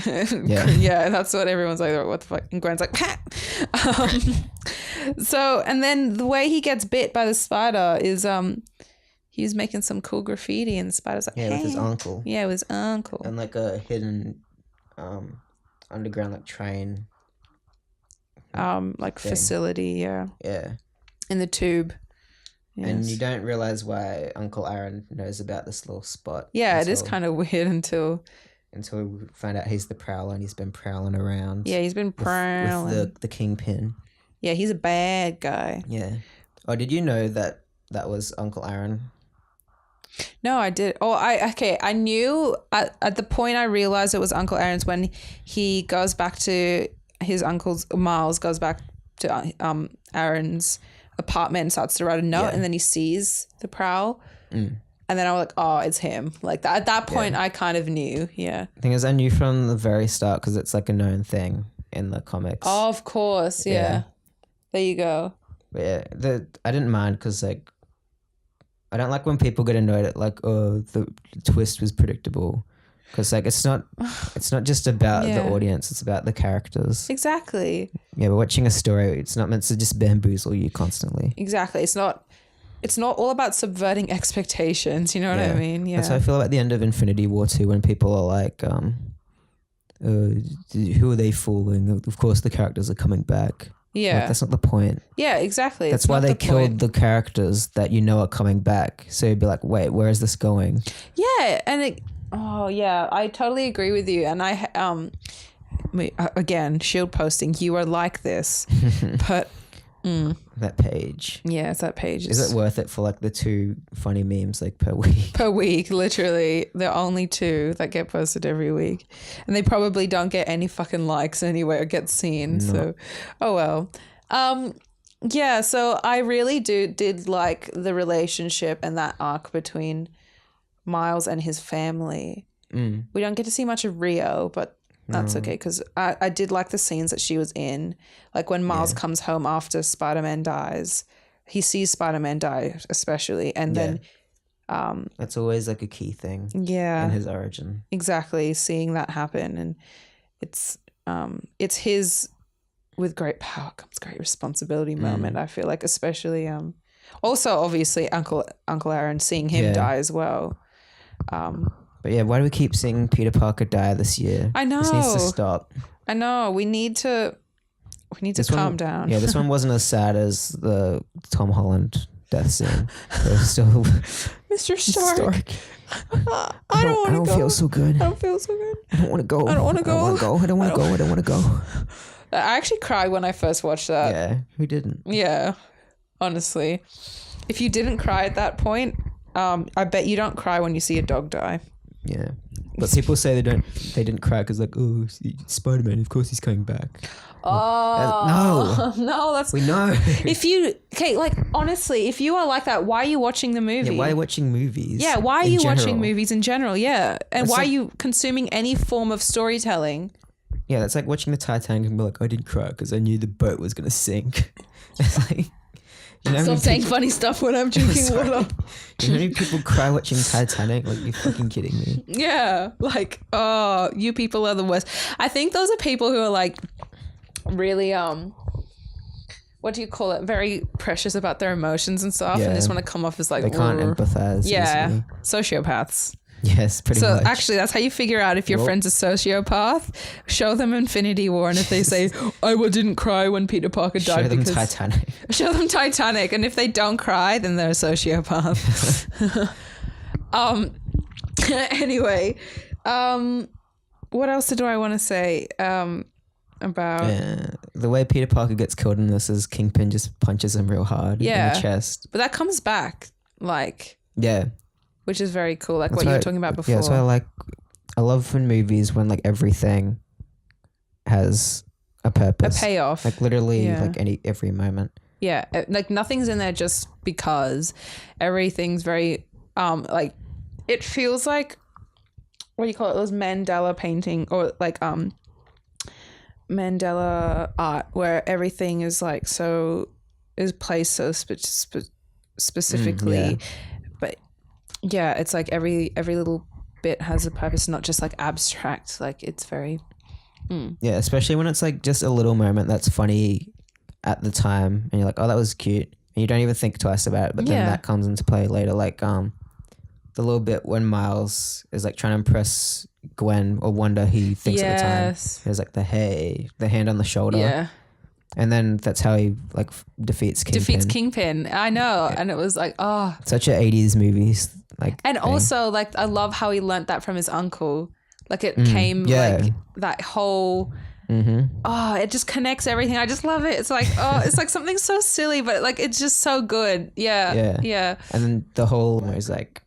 yeah, that's what everyone's like. What the fuck? And Gwen's like, so, and then the way he gets bit by the spider is he was making some cool graffiti and the spider's like, with his uncle. Yeah, with his uncle. And like a hidden underground like train. Like thing. Facility, yeah. Yeah. In the tube. Yes. And you don't realize why Uncle Aaron knows about this little spot. Yeah, it is kind of weird until we find out he's the Prowler and he's been prowling around. Yeah, he's been prowling. With the Kingpin. Yeah, he's a bad guy. Yeah. Oh, did you know that was Uncle Aaron? No, I did. Oh, I knew at the point I realized it was Uncle Aaron's when he goes back to his uncle's, Miles goes back to Aaron's apartment and starts to write a note and then he sees the prowl. And then I was like, oh, it's him. Like that. At that point, I kind of knew. Yeah. The thing is, I knew from the very start because it's like a known thing in the comics. Oh, of course. Yeah. There you go. But yeah, I didn't mind because like, I don't like when people get annoyed at like, oh, the twist was predictable. Because like it's not just about the audience, it's about the characters. Exactly. Yeah, but watching a story, it's not meant to just bamboozle you constantly. Exactly. It's not all about subverting expectations, you know what I mean? Yeah. That's how I feel about the end of Infinity War 2 when people are like, who are they fooling? Of course the characters are coming back. Yeah. Like, that's not the point. Yeah, exactly. That's why they killed the characters that you know are coming back. So you'd be like, wait, where is this going? Yeah, and I totally agree with you. And I, again, shield posting, you are like this, but that page. Yeah, it's that page. Is it worth it for like the 2 funny memes like per week? Per week, literally. There are only 2 that get posted every week. And they probably don't get any fucking likes anyway or get seen. No. So, oh well. Yeah, so I really did like the relationship and that arc between Miles and his family. We don't get to see much of Rio, but that's okay because I did like the scenes that she was in. Like when Miles comes home after Spider-Man dies, he sees Spider-Man die especially. And then... that's always like a key thing in his origin. Exactly. Seeing that happen. And it's his with great power comes great responsibility moment, I feel like, especially also obviously Uncle Aaron, seeing him die as well. But yeah, why do we keep seeing Peter Parker die this year? I know. This needs to stop. I know. We need to calm down. Yeah, this one wasn't as sad as the Tom Holland death scene. But still, Mr. Stark. I don't feel so good. I don't feel so good. I don't want to go. I don't want to go. I don't want to go. I actually cried when I first watched that. Yeah, who didn't? Yeah, honestly. If you didn't cry at that point, I bet you don't cry when you see a dog die. Yeah, but people say they didn't cry because like, oh, Spider-Man, of course he's coming back. Oh no, that's we know. Honestly, if you are like that, why are you watching the movie? Yeah, why are you watching movies? Yeah, why are you watching movies in general? Yeah, and why are you consuming any form of storytelling? Yeah, that's like watching the Titanic and be like, I didn't cry because I knew the boat was gonna sink. It's like, stop saying funny stuff when I'm drinking water. Do you know how many people cry watching Titanic? Like, you're fucking kidding me. Yeah, like, oh, you people are the worst. I think those are people who are like really what do you call it? Very precious about their emotions and stuff, and just want to come off as like they can't empathize. Yeah, easily. Sociopaths. Yes, pretty much. So actually, that's how you figure out if your friend's a sociopath. Show them Infinity War, and if they say, "I didn't cry when Peter Parker died," show them Titanic. Show them Titanic, and if they don't cry, then they're a sociopath. Anyway, what else do I want to say about? Yeah, the way Peter Parker gets killed in this is Kingpin just punches him real hard in the chest. But that comes back, like which is very cool, like that's what you were talking about before. Yeah, that's why I love in movies when like everything has a purpose, a payoff, like literally like every moment. Yeah, like nothing's in there just because. Everything's very like it feels like, what do you call it? Those Mandela painting or like Mandela art where everything is like is placed so specifically. But yeah, it's like every little bit has a purpose, not just like abstract. Like it's very yeah, especially when it's like just a little moment that's funny at the time and you're like, oh, that was cute, and you don't even think twice about it, but then that comes into play later, like the little bit when Miles is like trying to impress Gwen or Wanda, he thinks at the time there's like the hand on the shoulder, and then that's how he like defeats Kingpin. I know, and it was like, oh, such a 80s movies like and thing. Also like I love how he learnt that from his uncle. Like it came like that whole it just connects everything. I just love it. It's like, oh, it's like something so silly, but like it's just so good. Yeah. And then the whole is like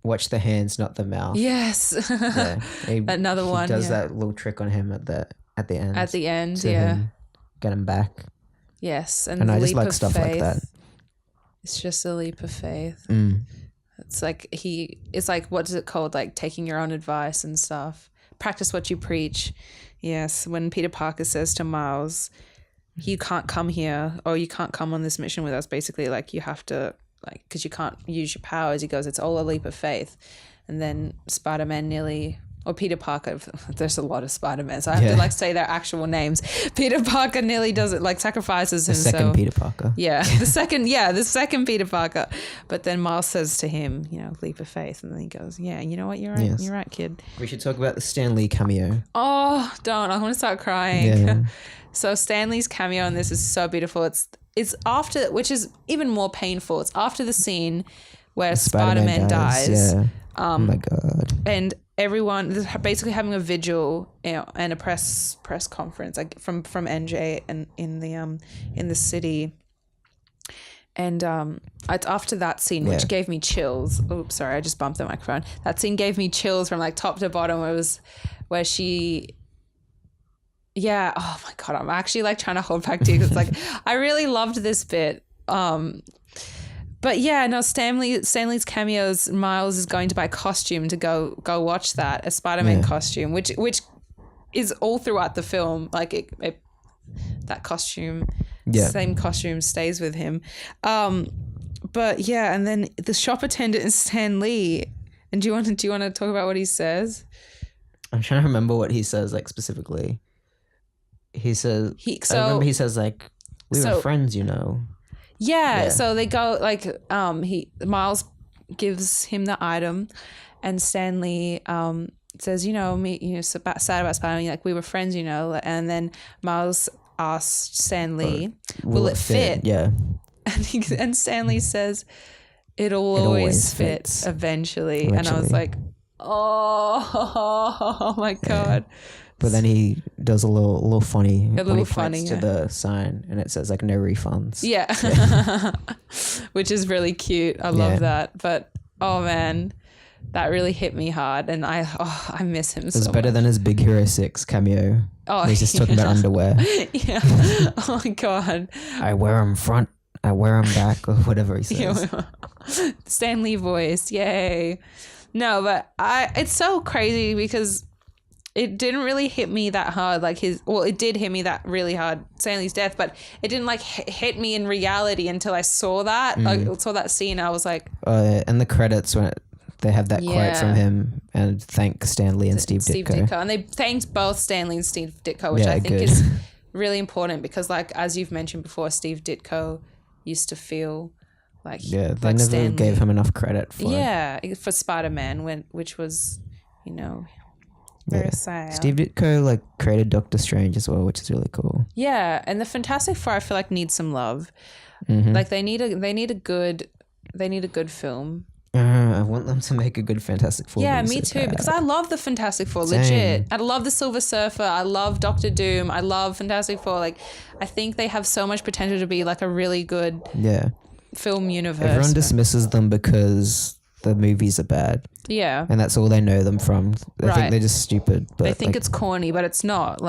watch the hands, not the mouth. Yes. Another one. He does that little trick on him at the end. At the end, get him back. Yes, and I just like stuff like that. It's just a leap of faith. It's like it's like, what is it called? Like taking your own advice and stuff. Practice what you preach. Yes, when Peter Parker says to Miles, you can't come here, or you can't come on this mission with us, basically like you have to, like, because you can't use your powers. He goes, it's all a leap of faith. And then Spider-Man or Peter Parker, there's a lot of Spider-Man, so I have to like say their actual names. Peter Parker nearly does it, like sacrifices himself. The second Peter Parker. Yeah, the second Peter Parker. But then Miles says to him, leap of faith. And then he goes, yeah, you know what? You're right. Yes. You're right, kid. We should talk about the Stan Lee cameo. Oh, don't. I want to start crying. Yeah. So Stan Lee's cameo in this is so beautiful. It's after, which is even more painful. It's after the scene where Spider-Man dies. Yeah. Oh my God. And everyone is basically having a vigil and a press conference like from NJ and in the city. And it's after that scene, which gave me chills. Oops, sorry, I just bumped the microphone. That scene gave me chills from like top to bottom. Where she. Yeah. Oh my God. I'm actually like trying to hold back tears. It's like, I really loved this bit. But yeah, no, Stanley's cameos, Miles is going to buy a costume to go watch that, a Spider-Man costume, which is all throughout the film. Like that costume, same costume stays with him. But yeah, and then the shop attendant is Stan Lee. And do you want to talk about what he says? I'm trying to remember what he says, like specifically. He says, I remember he says like, we were friends, Yeah, so they go like Miles gives him the item, and Stanley says, sad about Spider-Man, like we were friends, and then Miles asks Stanley, will it fit? Yeah. And Stanley says, it'll always fit eventually. And I was like, oh my God. But then he does a little funny when he points to the sign and it says like no refunds. Yeah. Which is really cute. I love that. But oh man, that really hit me hard, and I miss him so much. It's better than his Big Hero 6 cameo. Oh, he's just talking about underwear. Yeah. Oh my God. I wear them front, I wear them back, or whatever he says. Stan Lee voice. Yay. No, but it's so crazy because it didn't really hit me that hard, it did hit me that really hard, Stanley's death, but it didn't like hit me in reality until I saw that. I saw that scene. I was like, and the credits when they have that quote from him and thank Stanley and Steve Ditko. And they thanked both Stanley and Steve Ditko, which I think is really important because, like, as you've mentioned before, Steve Ditko used to feel like they never Stanley gave him enough credit for Spider-Man, which was, very sad. Steve Ditko created Doctor Strange as well, which is really cool. Yeah, and the Fantastic Four I feel like needs some love. Mm-hmm. Like they need a good film. I want them to make a good Fantastic Four. Yeah, me too, because I love the Fantastic Four, legit. I love the Silver Surfer. I love Doctor Doom. I love Fantastic Four. Like, I think they have so much potential to be like a really good film universe. Everyone dismisses them because the movies are bad. Yeah. And that's all they know them from. They think they're just stupid. But they think it's corny, but it's not.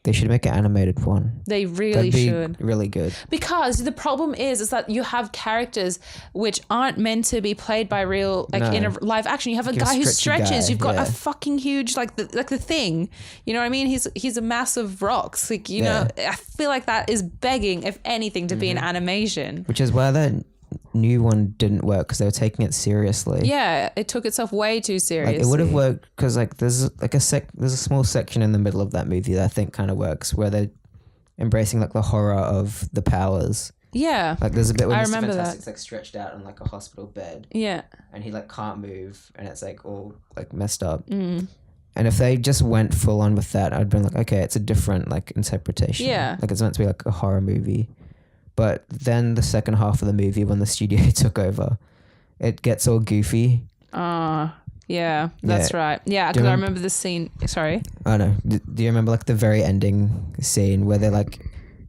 They should make an animated one. They really should. Really good. Because the problem is that you have characters which aren't meant to be played by real, in a live action. You have a guy who stretches. You've got a fucking huge, the Thing. You know what I mean? He's a massive rocks. I feel like that is begging, if anything, to be an animation. Which is why that new one didn't work, because they were taking it seriously. Yeah, it took itself way too seriously. It would have worked because there's a small section in the middle of that movie that I think kind of works, where they're embracing the horror of the powers. Yeah, there's a bit where I Mr. remember Fantastic's stretched out on a hospital bed. Yeah, and he can't move, and it's all messed up. Mm. And if they just went full on with that, I'd been okay, it's a different interpretation. Yeah, it's meant to be a horror movie. But then the second half of the movie, when the studio took over, it gets all goofy. Yeah, that's right. Yeah, because I remember the scene. Sorry. Oh, no. Do you remember the very ending scene where they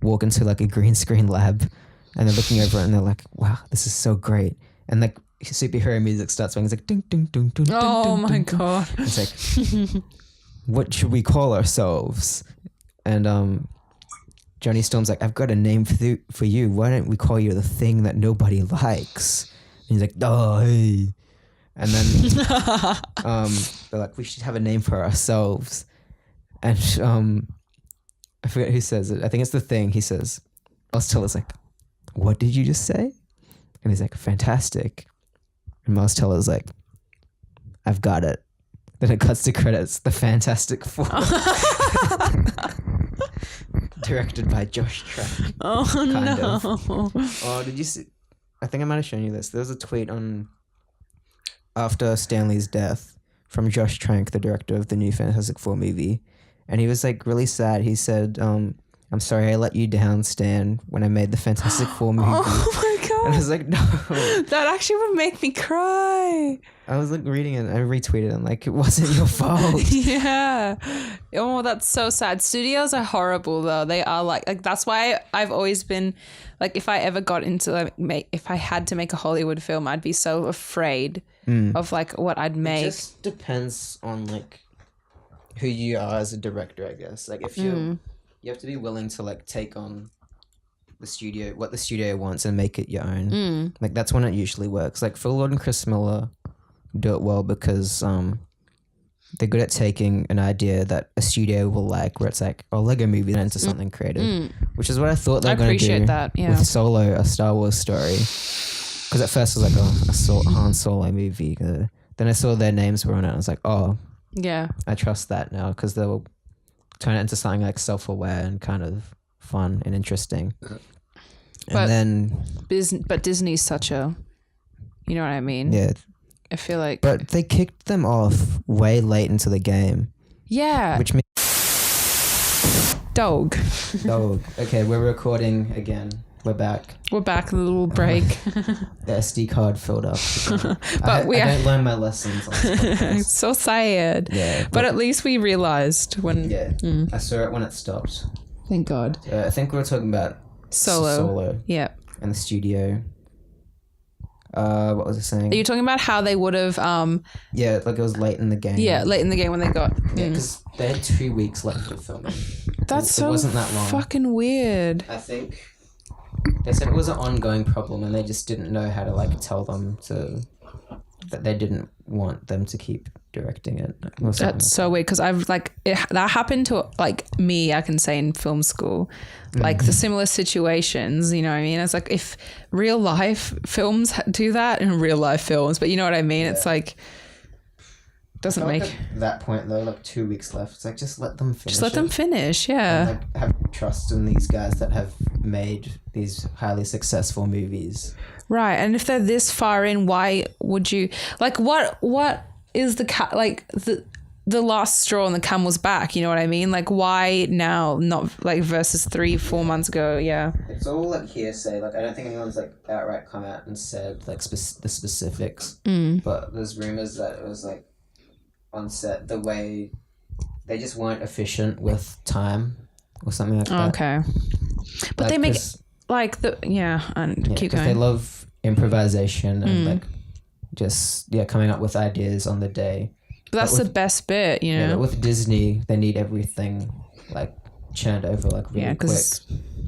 walk into a green screen lab and they're looking over it and they're like, wow, this is so great. And superhero music starts playing. It's ding, ding, ding, ding, ding. Oh ding, my ding, God. It's what should we call ourselves? And Johnny Storm's I've got a name for you. Why don't we call you the thing that nobody likes? And he's oh, hey. And then they're we should have a name for ourselves. And I forget who says it. I think it's the Thing. He says, Miles Teller's what did you just say? And he's fantastic. And Miles Teller's I've got it. Then it cuts to credits. The Fantastic Four. Directed by Josh Trank. Oh, kind no. Of. Oh, did you see? I think I might have shown you this. There was a tweet after Stanley's death from Josh Trank, the director of the new Fantastic Four movie. And he was really sad. He said, I'm sorry I let you down, Stan, when I made the Fantastic Four movie. Oh my God. And I was no. That actually would make me cry. I was reading it and I retweeted and it wasn't your fault. Yeah. Oh, that's so sad. Studios are horrible though. They are that's why I've always been if I ever got into if I had to make a Hollywood film, I'd be so afraid of what I'd make. It just depends on who you are as a director, I guess. If you have to be willing to take on what the studio wants and make it your own. That's when it usually works. Phil Lord and Chris Miller do it well because they're good at taking an idea that a studio will where it's Lego movie then into something creative, which is what I thought they were going to do with Solo, a Star Wars story. Because at first it was a Han Solo movie. Then I saw their names were on it and I was oh, yeah, I trust that now because they'll turn it into something self-aware and kind of fun and interesting. But Disney's such a, you know what I mean? Yeah. I feel But they kicked them off way late into the game. Yeah. Which means... Dog. Okay, we're recording again. We're back. We're back. A little break. The SD card filled up. But I don't learn my lessons on this podcast. It's so sad. Yeah. But at least we realized when. Yeah. I saw it when it stopped. Thank God. I think we were talking about Solo. Yeah. And the studio. What was I saying? Are you talking about how they would have? Yeah, like it was late in the game. Yeah, late in the game when they got. Yeah, because they had 2 weeks left of filming. That's it wasn't that long. Fucking weird. I think they said it was an ongoing problem, and they just didn't know how to like tell them that they didn't want them to keep directing it. That's so weird because I've that happened to like me. I can say in film school, like the similar situations. You know what I mean? It's like if real life films do that in real life films, but you know what I mean? Yeah. It's like doesn't make at that point though. Like 2 weeks left. It's like just let them finish. Just let them finish. Yeah. And, like have trust in these guys that have made these highly successful movies. Right, and if they're this far in, why would you like what is the last straw on the camel's back? You know what I mean? Like why now, not like versus 3-4 months ago? Yeah, it's all like hearsay. Like I don't think anyone's like outright come out and said like the specifics. But there's rumors that it was like on set the way they just weren't efficient with time or something like that. Okay, but they make like and keep going. They love improvisation and like just coming up with ideas on the day. But that's the best bit, you know. Yeah, with Disney, they need everything like churned over like really quick.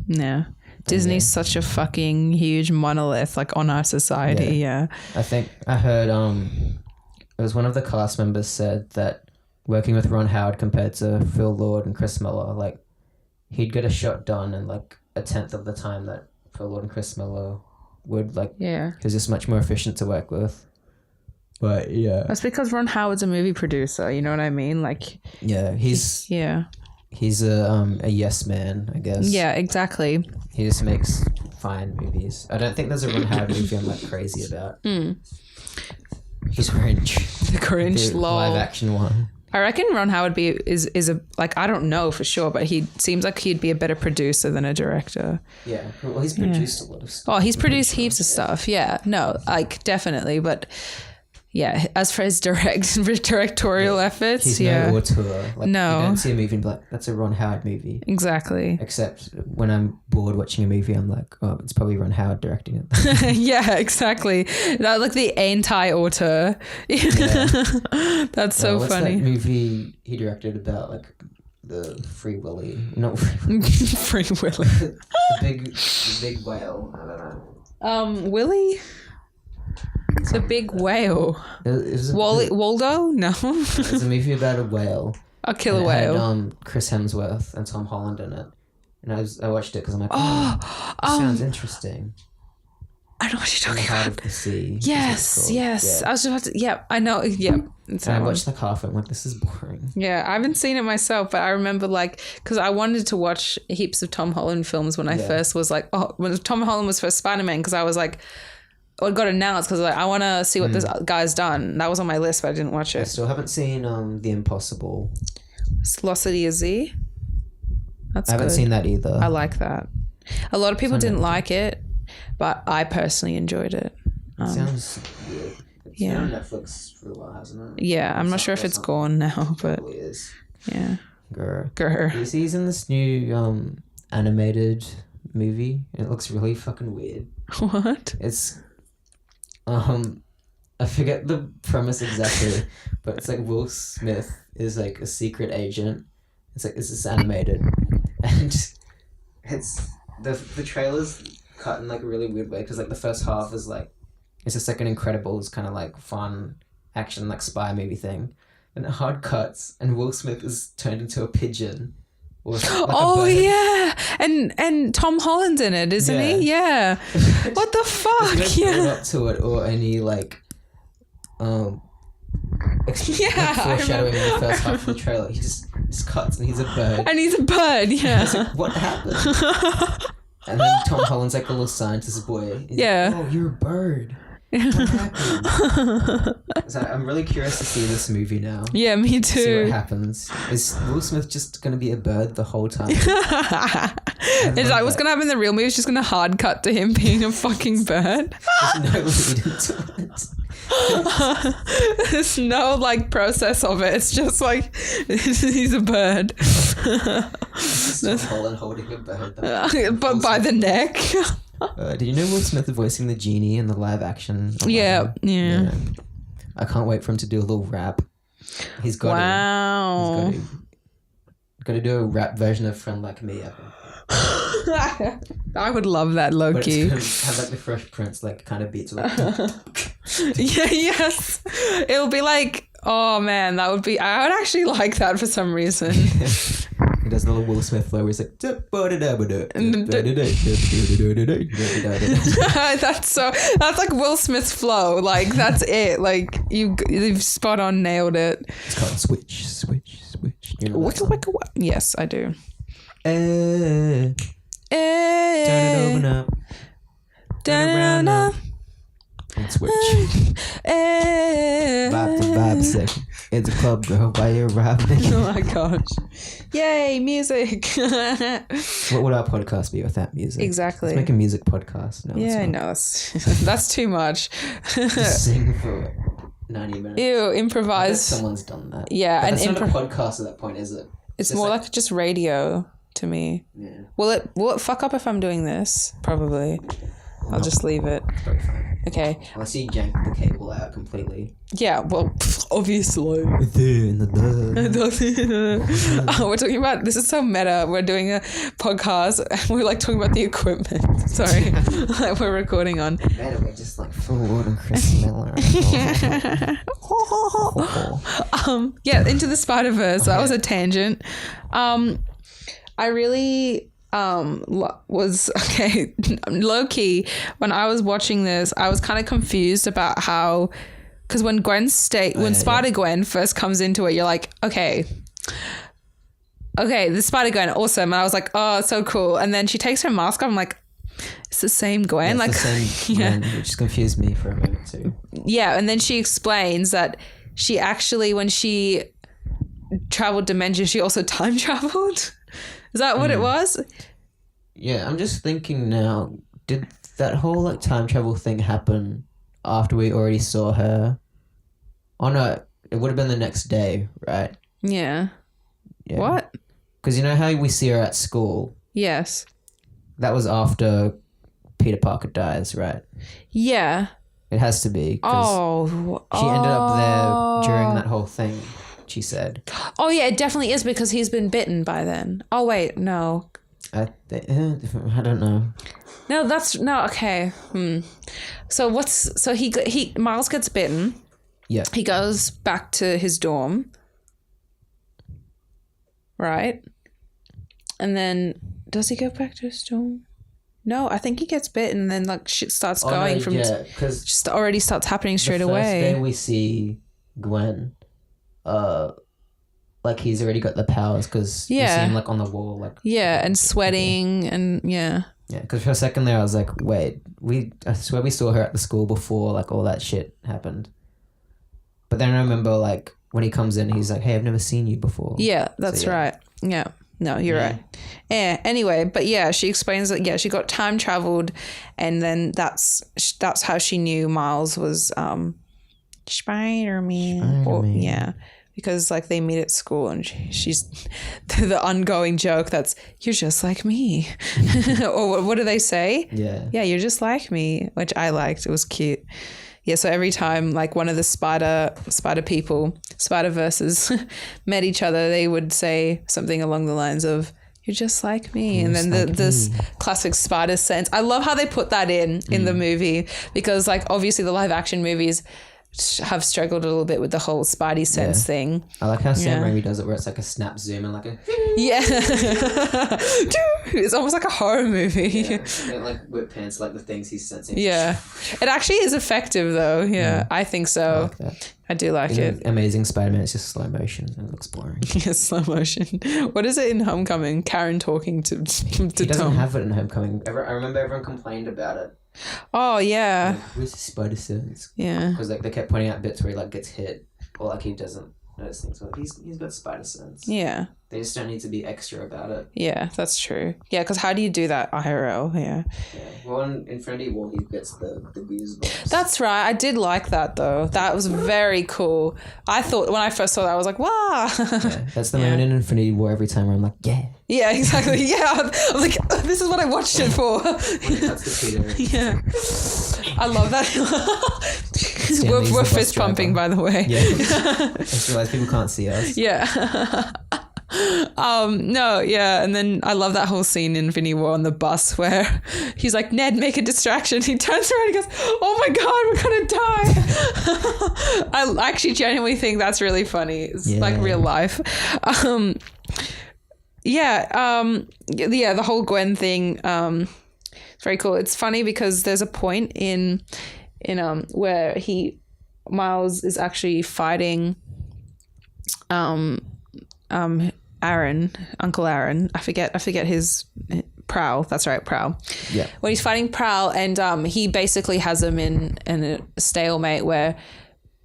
Yeah, Disney's such a fucking huge monolith like on our society. Yeah. I think I heard it was one of the cast members said that working with Ron Howard compared to Phil Lord and Chris Miller, like he'd get a shot done in like 1/10 of the time that Phil Lord and Chris Miller would, like, because it's much more efficient to work with. But yeah, that's because Ron Howard's a movie producer. You know what I mean? Like, he's a yes man, I guess. Yeah, exactly. He just makes fine movies. I don't think there's a Ron Howard movie I'm like crazy about. The Grinch, lol. Live action one. I reckon Ron Howard is a like, I don't know for sure, but he seems like he'd be a better producer than a director. Yeah, well, he's produced a lot of stuff. Oh, he's produced heaps of stuff. Yeah, no, like definitely, but yeah, as for his directorial efforts, he's no auteur. Like, no, you don't see a movie and be like, that's a Ron Howard movie. Exactly. Except when I'm bored watching a movie, I'm like, oh, it's probably Ron Howard directing it. Yeah, exactly. That like the anti-auteur. That's so what's funny. That movie he directed about like the Free Willy, not Free Willy. the big whale. I don't know. Willy. The big whale. Waldo? No. It's a movie about a whale. A killer whale. Had, Chris Hemsworth and Tom Holland in it. And I watched it because I'm like, sounds interesting. I know what you're talking about. Of the Sea. Yes. Yeah. I was about to, I know. Yeah. And I watched like half of it. I'm like, this is boring. Yeah, I haven't seen it myself, but I remember like, because I wanted to watch heaps of Tom Holland films when I first was like, when Tom Holland was first Spider-Man, because I was like, it got announced because like, I want to see what this guy's done. That was on my list, but I didn't watch it. I still haven't seen The Impossible. Velocity of Z. That's I haven't seen that either. I like that. A lot of people didn't like it, but I personally enjoyed it. Sounds weird. It's been on Netflix for a while, hasn't it? Yeah, I'm not sure if it's gone now, but it is. Yeah. Grr. He's in this new animated movie. It looks really fucking weird. What? It's I forget the premise exactly, but it's like Will Smith is like a secret agent. It's like, this is animated, and it's the trailer's cut in like a really weird way because like the first half is like, it's just like an Incredibles kind of like fun action like spy movie thing, and it hard cuts and Will Smith is turned into a pigeon. Or like yeah, and Tom Holland's in it, isn't he? Yeah. What the fuck? There's no build up to it or any like foreshadowing in the first half of the trailer. He just cuts and he's a bird. And he's a bird, yeah. It's like, what happened? And then Tom Holland's like a little scientist boy. He's like, oh, you're a bird. What happened? So I'm really curious to see this movie now. Yeah, me too. See what happens. Is Will Smith just going to be a bird the whole time? It's like, what's going to happen in the real movie is just going to hard cut to him being a fucking bird. There's no lead into it. There's no like process of it. It's just like he's a bird. Just Holland holding a bird. But by the neck. Did you know Will Smith is voicing the genie in the live action? Yeah. I can't wait for him to do a little rap. He's got wow. He's got to do a rap version of Friend Like Me. I would love that, low-key. But it's have like the Fresh Prince like kind of beats like yes. It'll be like, oh man, that would be, I would actually like that for some reason. He does the little Will Smith flow where he's like that's like Will Smith's flow. Like that's it. Like you've spot on nailed it. It's called Switch. You know wicka. Yes, I do. Turn it over up. Turn around up. And switch. Vibe to vibe section. It's a club, girl. Why you arriving? Oh my gosh. Yay, music. What would our podcast be without music? Exactly. Let's make a music podcast. No, yeah, no, that's too much. Just sing for 90 minutes. Ew, improvise. Someone's done that. Yeah. But and not a podcast at that point, is it? It's more like just radio to me. Yeah. Will it fuck up if I'm doing this? Probably. I'll just leave it. Very fine. Okay. Unless you yank the cable out completely. Yeah, well, obviously. We're talking about, this is so meta. We're doing a podcast and we're like talking about the equipment. Sorry. That we're recording on. Meta, we're just like Ford and Chris Miller. Yeah, Into the Spider-Verse. That was a tangent. I really was okay low-key when I was watching this. I was kind of confused about how, because when Spider-Gwen first comes into it, you're like, okay, the Spider-Gwen, awesome. And I was like, oh, so cool. And then she takes her mask off. I'm like, it's the same Gwen. Yeah, like, the same Gwen, which confused me for a moment too. Yeah, and then she explains that she actually, when she traveled dimensions, she also time traveled. Is that what it was? Yeah, I'm just thinking now, did that whole like time travel thing happen after we already saw her? Oh no, it would have been the next day, right? Yeah. What? Because you know how we see her at school? Yes. That was after Peter Parker dies, right? Yeah. It has to be. She ended up there during that whole thing, she said. Oh yeah, it definitely is because he's been bitten by then. Oh wait, no. I don't know. No, okay. So Miles gets bitten. Yeah. He goes back to his dorm. Right? And then does he go back to his dorm? No, I think he gets bitten and then like shit starts going because just already starts happening straight away. The first day we see Gwen, like he's already got the powers because you see him like on the wall, like and sweating and yeah. Yeah, because for a second there I was like, wait, I swear we saw her at the school before like all that shit happened. But then I remember like when he comes in, he's like, hey, I've never seen you before. Yeah, that's right. Yeah. No, you're right. Yeah. Anyway, but yeah, she explains that she got time traveled, and then that's how she knew Miles was Spider-Man. Because like they meet at school, and she's the ongoing joke that's you're just like me, or what do they say? Yeah, you're just like me, which I liked. It was cute. Yeah, so every time like one of the spider people, Spider-Verses met each other, they would say something along the lines of, you're just like me. And then this classic spider sense. I love how they put that in the movie, because like obviously the live action movies have struggled a little bit with the whole Spidey sense thing. I like how Sam Raimi does it where it's like a snap zoom and like a... Yeah. It's almost like a horror movie. Yeah. And like whip pants, like the things he's sensing. Yeah. It actually is effective though. Yeah. I think so. I like that. I do like it. Amazing Spider-Man, it's just slow motion and it looks boring. Yeah, slow motion. What is it in Homecoming? Karen talking to He doesn't Tom. have it in Homecoming. I remember everyone complained about it. Oh yeah. Where's his spider sense? Yeah. Because like they kept pointing out bits where he like gets hit, or like he doesn't notice things. So he's got spider sense. Yeah. They just don't need to be extra about it. Yeah, that's true. Yeah, because how do you do that IRL? Yeah. Yeah. Well, in Infinity War, he gets the goosebumps. That's right. I did like that though. That was very cool. I thought when I first saw that, I was like, wow. Yeah, that's the moment in Infinity War every time where I'm like, yeah. Yeah, exactly. Yeah, I'm like, this is what I watched it for. Yeah, I love that. We're fist pumping, by the way. Yeah, I just realized people can't see us. Yeah. No, yeah, and then I love that whole scene in Infinity War on the bus where he's like, Ned, make a distraction. He turns around and goes, oh my god, we're gonna die. I actually genuinely think that's really funny. It's like real life. The whole Gwen thing, it's very cool. It's funny because there's a point in where Miles is actually fighting Uncle Aaron. I forget his Prowl. That's right, Prowl. Yeah. When he's fighting Prowl, and he basically has him in a stalemate where,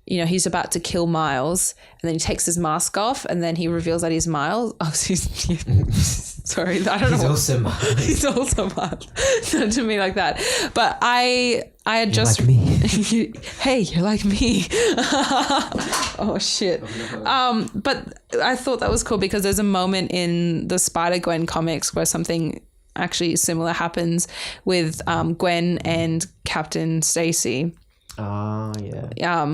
you know, he's about to kill Miles, and then he takes his mask off, and then he reveals that he's Miles. Oh, sorry, I don't know. He's also Miles. He's also Miles. Not to me like that, but I had just like me. Hey, you're like me. Oh shit. But I thought that was cool because there's a moment in the Spider-Gwen comics where something actually similar happens with Gwen and Captain Stacy. Oh yeah.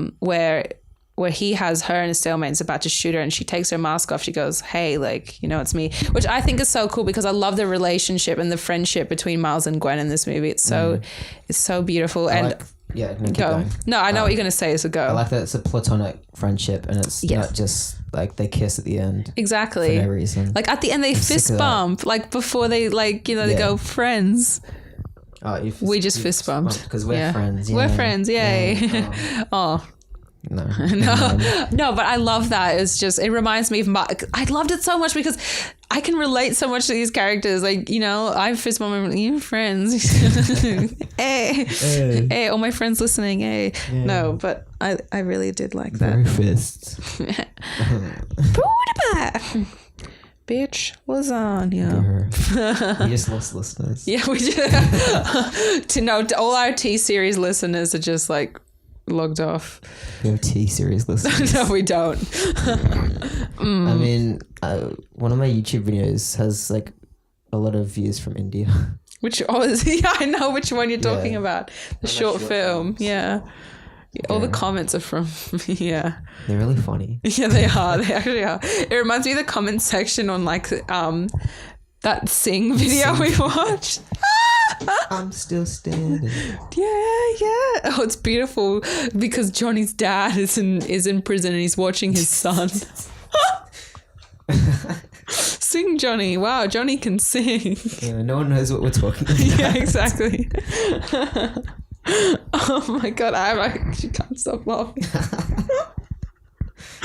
Where he has her in a stalemate and is about to shoot her, and she takes her mask off. She goes, hey, like, you know, it's me, which I think is so cool because I love the relationship and the friendship between Miles and Gwen in this movie. It's so beautiful. No, I know what you're gonna say, so go. I like that it's a platonic friendship and it's not just like they kiss at the end. Exactly. For no reason. Like at the end they fist bump, like before they like, you know, they go friends. Oh, we just fist bumped because we're friends. Yeah. We're friends, yay! Yeah. Oh. No, but I love that. It reminds me of I loved it so much because I can relate so much to these characters. Like, you know, I fist bump you friends. Hey, all my friends listening. Hey, no, but I really did like that. Very fists. Bitch, lasagna. We just lost listeners. Yeah, we just all our T-series listeners are just like logged off. We have T-series listeners. No, we don't. I mean, one of my YouTube videos has like a lot of views from India. I know which one you're talking about. The short film. Yeah. All the comments are from They're really funny. Yeah, they are. They actually are. It reminds me of the comment section on like that Sing video we watched. I'm still standing. Yeah. Oh, it's beautiful because Johnny's dad is in prison and he's watching his son. Sing, Johnny. Wow, Johnny can sing. Yeah, no one knows what we're talking about. Yeah, exactly. Oh my god, I actually can't stop laughing.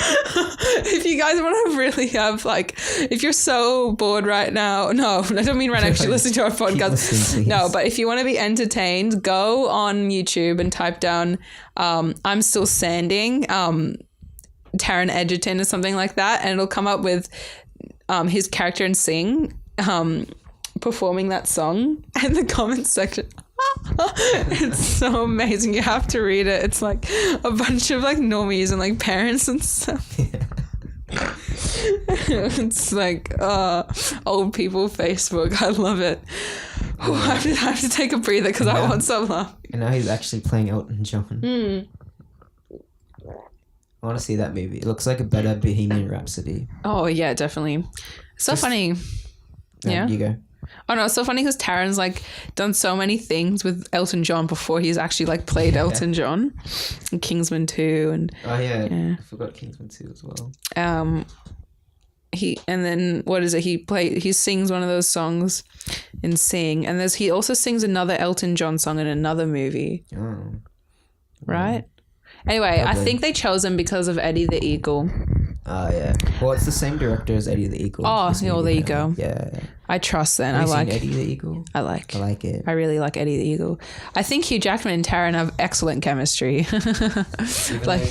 If you guys want to really have like, if you're so bored right now, no, I don't mean right now, actually listen to our podcast. No, but if you want to be entertained, go on YouTube and type down I'm Still Standing, Taron Egerton or something like that, and it'll come up with his character in Sing performing that song, and the comments section. It's so amazing. You have to read it. It's like a bunch of like normies and like parents and stuff. Yeah. It's like old people Facebook. I love it. Oh, I have to take a breather because I won't stop laughing. And now he's actually playing Elton John. I want to see that movie. It looks like a better Bohemian Rhapsody. Oh yeah, definitely. So funny. Yeah. You go. Oh no, it's so funny because Taron's like done so many things with Elton John before he's actually like played Elton John. And Kingsman 2 and I forgot Kingsman 2 as well. He sings one of those songs in Sing, and he also sings another Elton John song in another movie. Oh. Right? Anyway, probably. I think they chose him because of Eddie the Eagle. Yeah. Well, it's the same director as Eddie the Eagle. Oh, there you go. Yeah. I trust then. Have you seen Eddie the Eagle? I like it. I really like Eddie the Eagle. I think Hugh Jackman and Taron have excellent chemistry. Like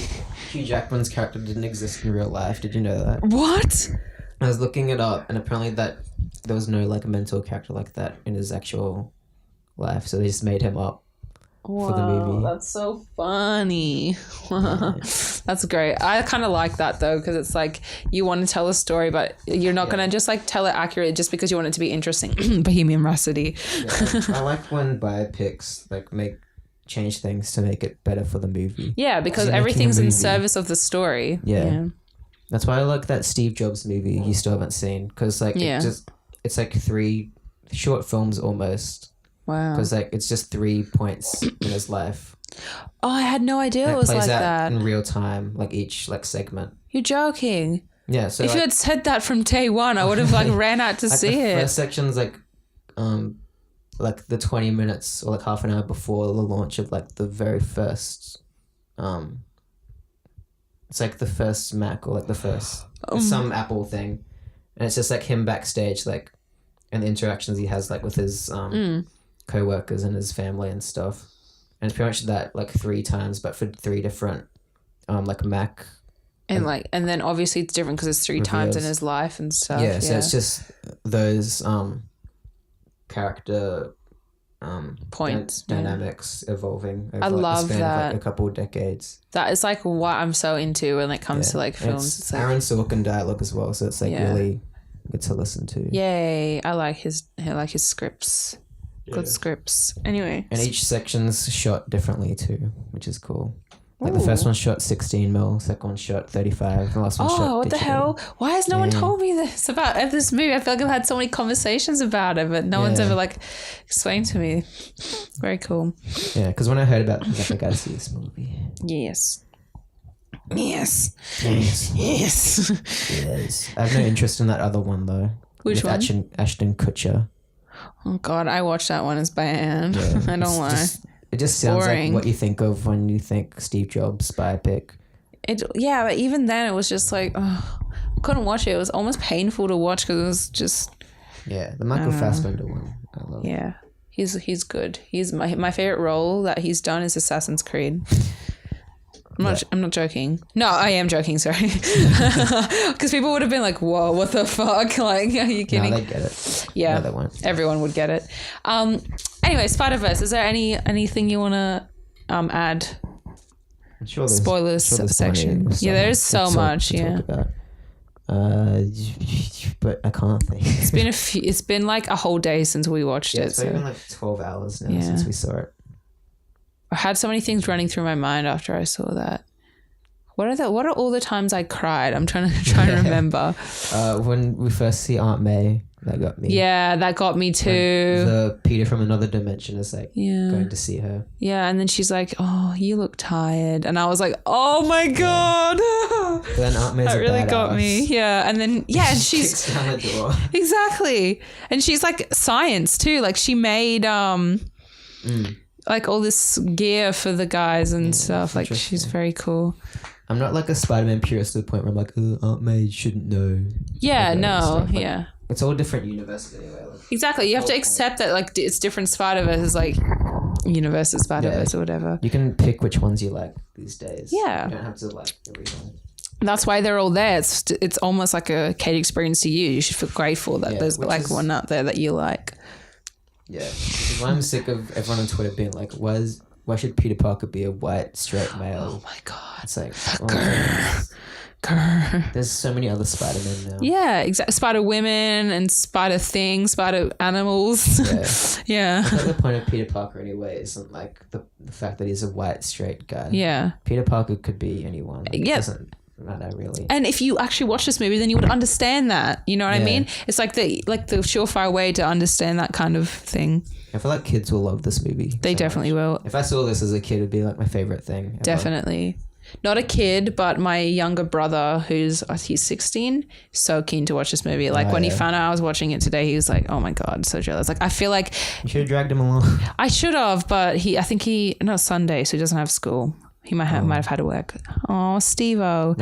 Hugh Jackman's character didn't exist in real life. Did you know that? What? I was looking it up, and apparently that there was no like mental character like that in his actual life, so they just made him up for the movie. That's so funny. That's great. I kind of like that though, because it's like you want to tell a story, but you're not gonna just like tell it accurately just because you want it to be interesting. Bohemian Rhapsody. I like when biopics like change things to make it better for the movie. Yeah, because everything's in service of the story. Yeah. That's why I like that Steve Jobs movie you still haven't seen, because like it's like 3 short films almost. Wow. Because like it's just 3 points in his life. Oh, I had no idea it was like that. In real time, like each like segment. You're joking. Yeah. So if you had said that from day one, I would have like ran out to see it. The first section's like the 20 minutes or like half an hour before the launch of like the very first it's like the first Mac or like the first some Apple thing, and it's just like him backstage, like, and the interactions he has like with his co-workers and his family and stuff, and it's pretty much that like 3 times, but for 3 different like Mac, and then obviously it's different because it's 3 times in his life and stuff. So it's just those character points, dynamics evolving over I love the span that. of like a couple of decades. That is like what I'm so into when it comes to like films. It's like Aaron Sorkin dialogue as well, so it's like really good to listen to. Yay! I like his scripts. Good scripts. Anyway, and each section's shot differently too, which is cool. Like the first one shot 16mm, second one shot 35, the last one shot what digital. the hell? Why has no one told me this about this movie? I feel like I've had so many conversations about it, but no one's ever like explained to me. Very cool. Yeah, because when I heard about it, I was like, I gotta see this movie. Yes. I have no interest in that other one though. Which one? Ashton Kutcher. Oh God, I watched that one as band. Yeah, I don't lie. It just sounds like what you think of when you think Steve Jobs biopic. But even then it was just like, I couldn't watch it. It was almost painful to watch because it was just... Yeah, the Michael Fassbender one. I love it. Yeah, he's good. He's my favorite role that he's done is Assassin's Creed. I'm not joking. No, I am joking, sorry. Because people would have been like, whoa, what the fuck? Like, are you kidding? No, they get it. Yeah, no, they won't. Everyone would get it. Anyway, Spider-Verse, is there anything you want to add? I'm sure Spoilers section. Yeah, there's so much, yeah. But I can't think. It's been like a whole day since we watched it. It's been like 12 hours now since we saw it. I had so many things running through my mind after I saw that. What are all the times I cried? I'm trying to remember. When we first see Aunt May, that got me. Yeah, that got me too. And the Peter from another dimension is like going to see her. Yeah, and then she's like, "Oh, you look tired," and I was like, "Oh my God!" But then Aunt May's that really got me. Yeah, and then and she's kicks down the door. Exactly, and she's like science too. Like she made like all this gear for the guys and stuff. Like she's very cool. I'm not like a Spider-Man purist to the point where I'm like, Aunt May shouldn't know. Yeah, no, like, yeah. It's all different universes anyway. Like, exactly. You have to accept that like it's different Spider-Verses, like universe of Spider-Verse or whatever. You can pick which ones you like these days. Yeah. You don't have to like everyone. That's why they're all there. It's almost like a Kate experience to you. You should feel grateful that there's like one out there that you like. Yeah. I'm sick of everyone on Twitter being like, why should Peter Parker be a white, straight male? Oh my God. It's like, grr. There's so many other Spider-Men now. Yeah, exactly. Spider-Women and Spider-Things, Spider-Animals. Yeah. I think the point of Peter Parker anyway isn't like the fact that he's a white, straight guy. Yeah. Peter Parker could be anyone. Like, yeah. It doesn't matter really. And if you actually watch this movie, then you would understand that. You know what I mean? It's like the surefire way to understand that kind of thing. I feel like kids will love this movie. They definitely will. If I saw this as a kid, it'd be like my favorite thing ever. Definitely. Not a kid, but my younger brother, he's 16, so keen to watch this movie. Like when he found out I was watching it today, he was like, "Oh my God, so jealous!" Like I feel like you should have dragged him along. I should have, but I think not Sunday, so he doesn't have school. He might have had to work. Oh, Steve-O.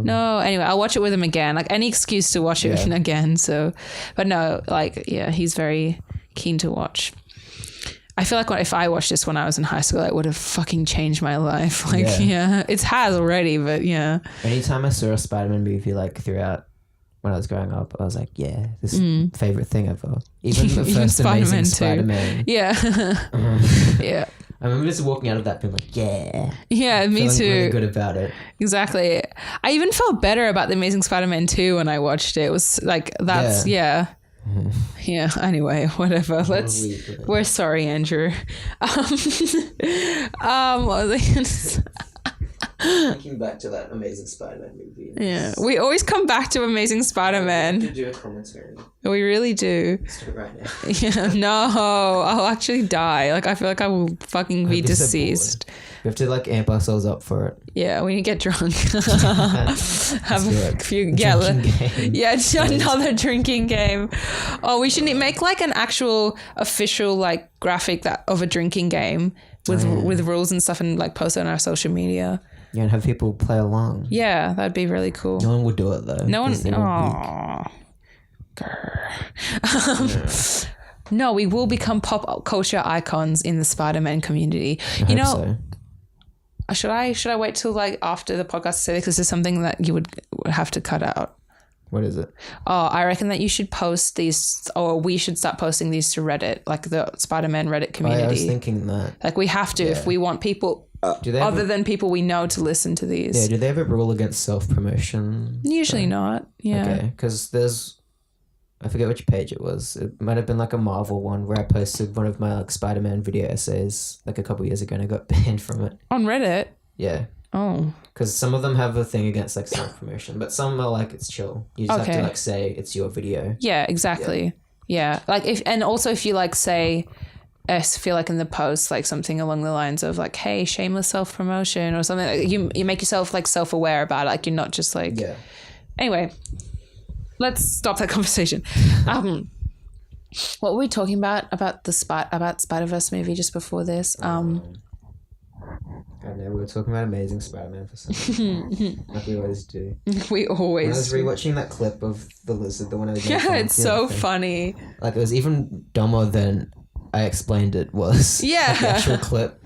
No, anyway, I'll watch it with him again. Like any excuse to watch it again. So, but no, like, yeah, he's very keen to watch. I feel like if I watched this when I was in high school, it would have fucking changed my life. Like, it has already, but yeah. Anytime I saw a Spider-Man movie, like throughout when I was growing up, I was like, yeah, this is favorite thing ever. Even the first Amazing Spider-Man. Yeah. Yeah. I remember just walking out of that being like, yeah. Yeah, me too. Really good about it. Exactly. I even felt better about The Amazing Spider-Man 2 when I watched it. It was like, that's, yeah. Anyway, whatever. We're sorry, Andrew. What was I gonna say? Thinking back to that Amazing Spider-Man movie. Yeah, we always come back to Amazing Spider-Man. We do a commentary. We really do. Let's do it right now. Yeah, no, I'll actually die. Like, I feel like I will fucking be deceased. We have to like amp ourselves up for it. Yeah, we need to get drunk. Have a few. Another drinking game. Oh, we should make like an actual official like graphic of a drinking game with rules and stuff, and like post it on our social media. Yeah, and have people play along. Yeah, that'd be really cool. No one would do it though. No one. No, we will become pop culture icons in the Spider-Man community. I hope so. Should I wait till like after the podcast to say this, because there's something that you would have to cut out. What is it? Oh, I reckon that you should post these, or we should start posting these to Reddit, like the Spider-Man Reddit community. I was thinking that. Like we have to if we want people other than people we know to listen to these. Yeah, do they have a rule against self-promotion? Usually not. Yeah. Okay, because I forget which page it was. It might have been like a Marvel one where I posted one of my like Spider-Man video essays like a couple years ago and I got banned from it. On Reddit? Yeah. Oh. Because some of them have a thing against like self-promotion, but some are like it's chill. You just have to like say it's your video. Yeah, exactly. Yeah. Like if you like say, I feel like in the post like something along the lines of like, hey, shameless self-promotion or something. Like, you make yourself like self-aware about it. Like you're not just like. Yeah. Anyway. Let's stop that conversation. What were we talking about the Spider-Verse movie just before this? I don't know. We were talking about Amazing Spider-Man for some reason. Like we always do. We always. When I was rewatching that clip of the lizard, the one I was it's so funny. Like it was even dumber than I explained it was. Yeah. Like the actual clip,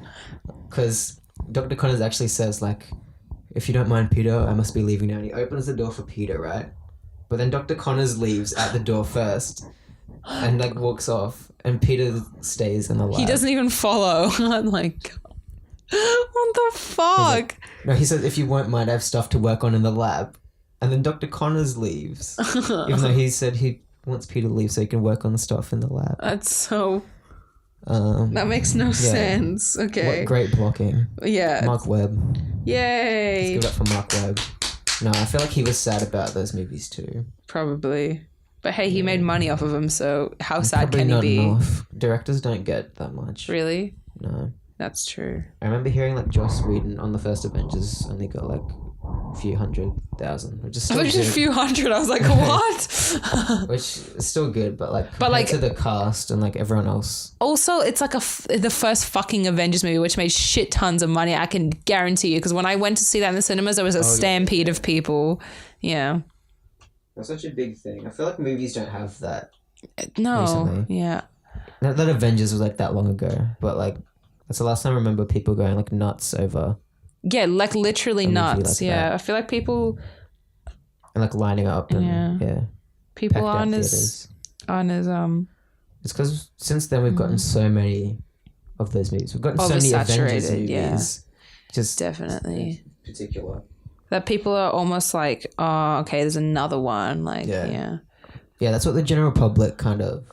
because Dr. Connors actually says like, "If you don't mind, Peter, I must be leaving now." And he opens the door for Peter, right? But then Dr. Connors leaves at the door first and like walks off and Peter stays in the lab. He doesn't even follow. I'm like, what the fuck? He says, if you won't mind, I have stuff to work on in the lab. And then Dr. Connors leaves. Even though he said he wants Peter to leave so he can work on the stuff in the lab. That's so... that makes no sense. Okay. What great blocking. Yeah. Mark Webb. Yay. Let's give it up for Mark Webb. No, I feel like he was sad about those movies too. Probably. But hey, he made money off of them, so how sad Probably can he be? Enough. Directors don't get that much. Really? No. That's true. I remember hearing like Joss Whedon on the first Avengers only got like a few 100,000, which is still good. Just a few hundred. I was like, what? Which is still good, but like to the cast and like everyone else. Also, it's like the first fucking Avengers movie, which made shit tons of money. I can guarantee you, because when I went to see that in the cinemas, there was a stampede of people. Yeah. That's such a big thing. I feel like movies don't have that. No. Recently. Yeah. Not that Avengers was like that long ago, but like that's the last time I remember people going like nuts over. Yeah, like literally nuts. Like yeah, that. I feel like people and like lining up and people aren't as It's because since then we've gotten so many of those movies. We've gotten so many Avengers movies. Yeah. Just definitely particular. That people are almost like, oh, okay, there's another one. Like, yeah, that's what the general public kind of.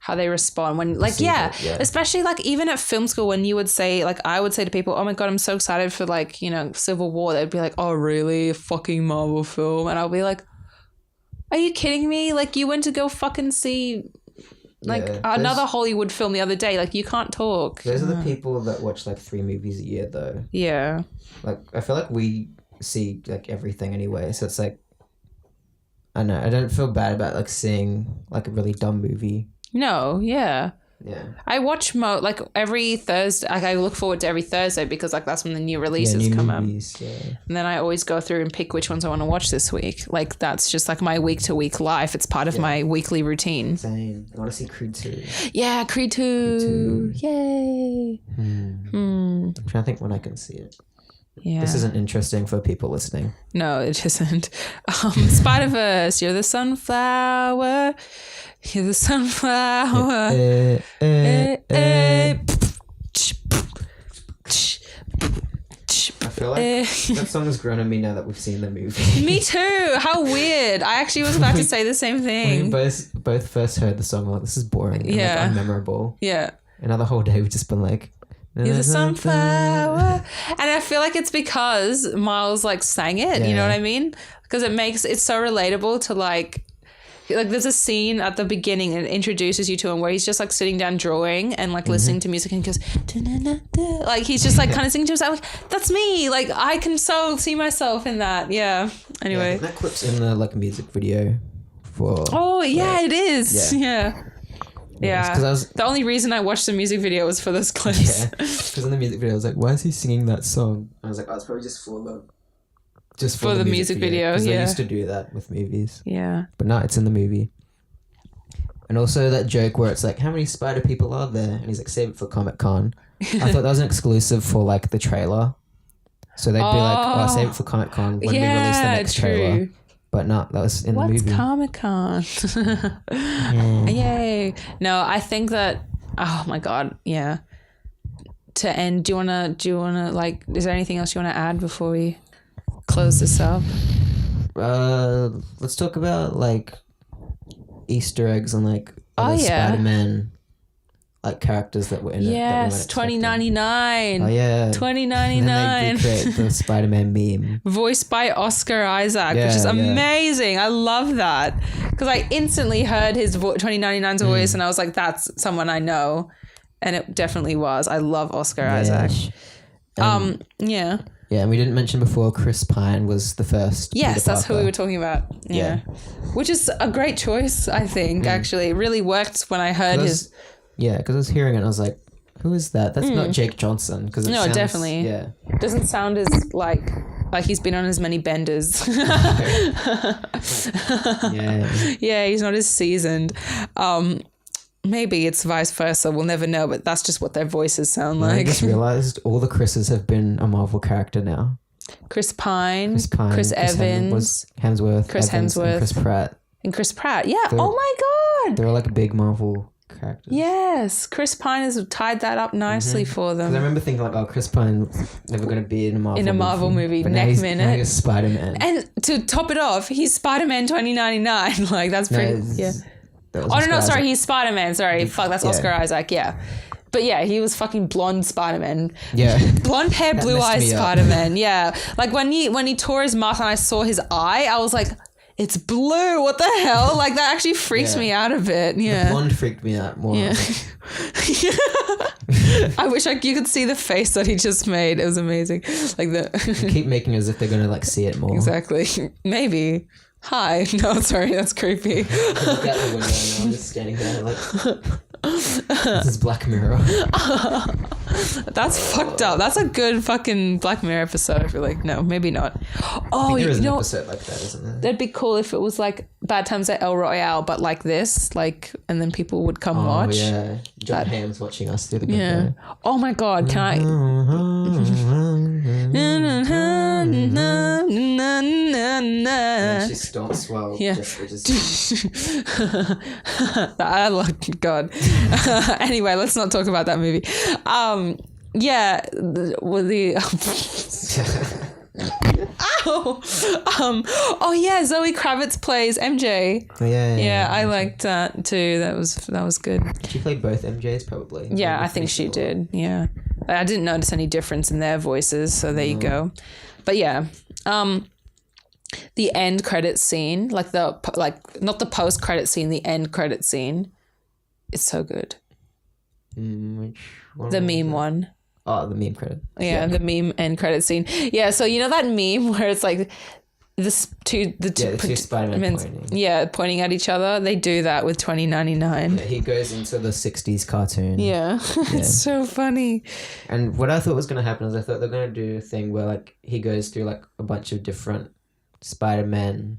How they respond when like especially like even at film school when you would say like I would say to people, oh my god, I'm so excited for like, you know, Civil War. They'd be like, oh really, a fucking Marvel film? And I'll be like, are you kidding me? Like you went to go fucking see like another Hollywood film the other day. Like you can't talk. Those are the people that watch like 3 movies a year though. Yeah. Like I feel like we see like everything anyway, so it's like I don't know, I don't feel bad about like seeing like a really dumb movie. No, yeah. Yeah. I watch like every Thursday. Like I look forward to every Thursday because like that's when the new releases new come movies, out. Yeah. And then I always go through and pick which ones I want to watch this week. Like that's just like my week to week life. It's part of my weekly routine. Same. I want to see Creed 2. Yeah, Creed 2. Yay. I'm trying to think when I can see it. Yeah. This isn't interesting for people listening. No, it isn't. Spider-Verse, you're the sunflower. You're the sunflower. I feel like that song has grown on me now that we've seen the movie. Me too. How weird. I actually was about to say the same thing. We both first heard the song, like, this is boring and like unmemorable. Yeah. And now the whole day we've just been like, you're the sunflower. And I feel like it's because Miles like sang it, you know what I mean? Because it's so relatable to like there's a scene at the beginning and it introduces you to him where he's just like sitting down drawing and like listening to music and he goes "Da-na-na-da." Like he's just like kind of singing to himself like that's me, like I can so see myself in that. Anyway, that clip's in the like music video for it is. Yeah. Because the only reason I watched the music video was for those clips. Yeah, because in the music video I was like, why is he singing that song? I was like, it's probably just for the music video. Because they used to do that with movies. Yeah. But no, it's in the movie. And also that joke where it's like, how many spider people are there? And he's like, save it for Comic-Con. I thought that was an exclusive for like the trailer. So they'd be like, save it for Comic-Con when we release the next trailer. But no, that was in the movie. What's Comic-Con? Yay. No, I think that, oh my God, yeah. To end, do you wanna like, is there anything else you wanna add before we close this up? Let's talk about like Easter eggs and like other Spider-Man like characters that were in it. Yes, 2099. Oh yeah, 2099. And then they recreate the Spider-Man meme, voiced by Oscar Isaac, which is amazing. I love that because I instantly heard his 2099's voice, and I was like, "That's someone I know," and it definitely was. I love Oscar Isaac. Yeah, and we didn't mention before Chris Pine was the first. Yes, that's who we were talking about. Yeah, which is a great choice. I think actually it really worked when I heard his. Yeah, because I was hearing it and I was like, who is that? That's not Jake Johnson. No, definitely. Yeah. Doesn't sound as like he's been on as many benders. Yeah, he's not as seasoned. Maybe it's vice versa. We'll never know, but that's just what their voices sound like. I just realized all the Chris's have been a Marvel character now. Chris Pine, Chris Evans, Hemsworth, Chris Hemsworth, and Chris Pratt. Yeah. Oh my God. They're like big Marvel characters. Yes, Chris Pine has tied that up nicely for them. I remember thinking like, Chris Pine's never going to be in a Marvel movie. But next minute. Now he's Spider-Man. And to top it off, he's Spider-Man 2099. Like that's pretty. Sorry, he's Spider-Man. Sorry, that's Oscar Isaac. Yeah. But yeah, he was fucking blonde Spider-Man. Yeah. Blonde hair, blue eyes Spider-Man. Yeah. Like when he tore his mask and I saw his eye, I was like, it's blue. What the hell? Like that actually freaks me out a bit. Yeah. The blonde freaked me out more. Yeah. I wish you could see the face that he just made. It was amazing. Like they keep making as if they're gonna like see it more. Exactly. Maybe. Hi. No, sorry, that's creepy. Look out the window and I'm just standing there like this is Black Mirror. That's fucked up. That's a good fucking Black Mirror episode. I feel like no, maybe not. Oh, there is an episode like that, isn't there? That'd be cool if it was like Bad Times at El Royale, but like this, like, and then people would come watch. Oh yeah, John Hamm's watching us through the window. Oh my God, can I? And she stomps while I love God. Anyway, let's not talk about that movie. Zoe Kravitz plays MJ. Yeah, I liked that too. That was good. She played both MJs probably. Yeah, I think she did. Yeah, I didn't notice any difference in their voices, so there you go. But yeah, the end credit scene, not the post credit scene, the end credit scene, it's so good. Which one? The meme one. Oh, the meme credit. Yeah, the meme end credit scene. Yeah, so you know that meme where it's like the two Spider-Man pointing at each other. They do that with 2099. Yeah, he goes into the 60s cartoon. Yeah. It's so funny. And what I thought was going to happen is I thought they're going to do a thing where like he goes through like a bunch of different Spider-Man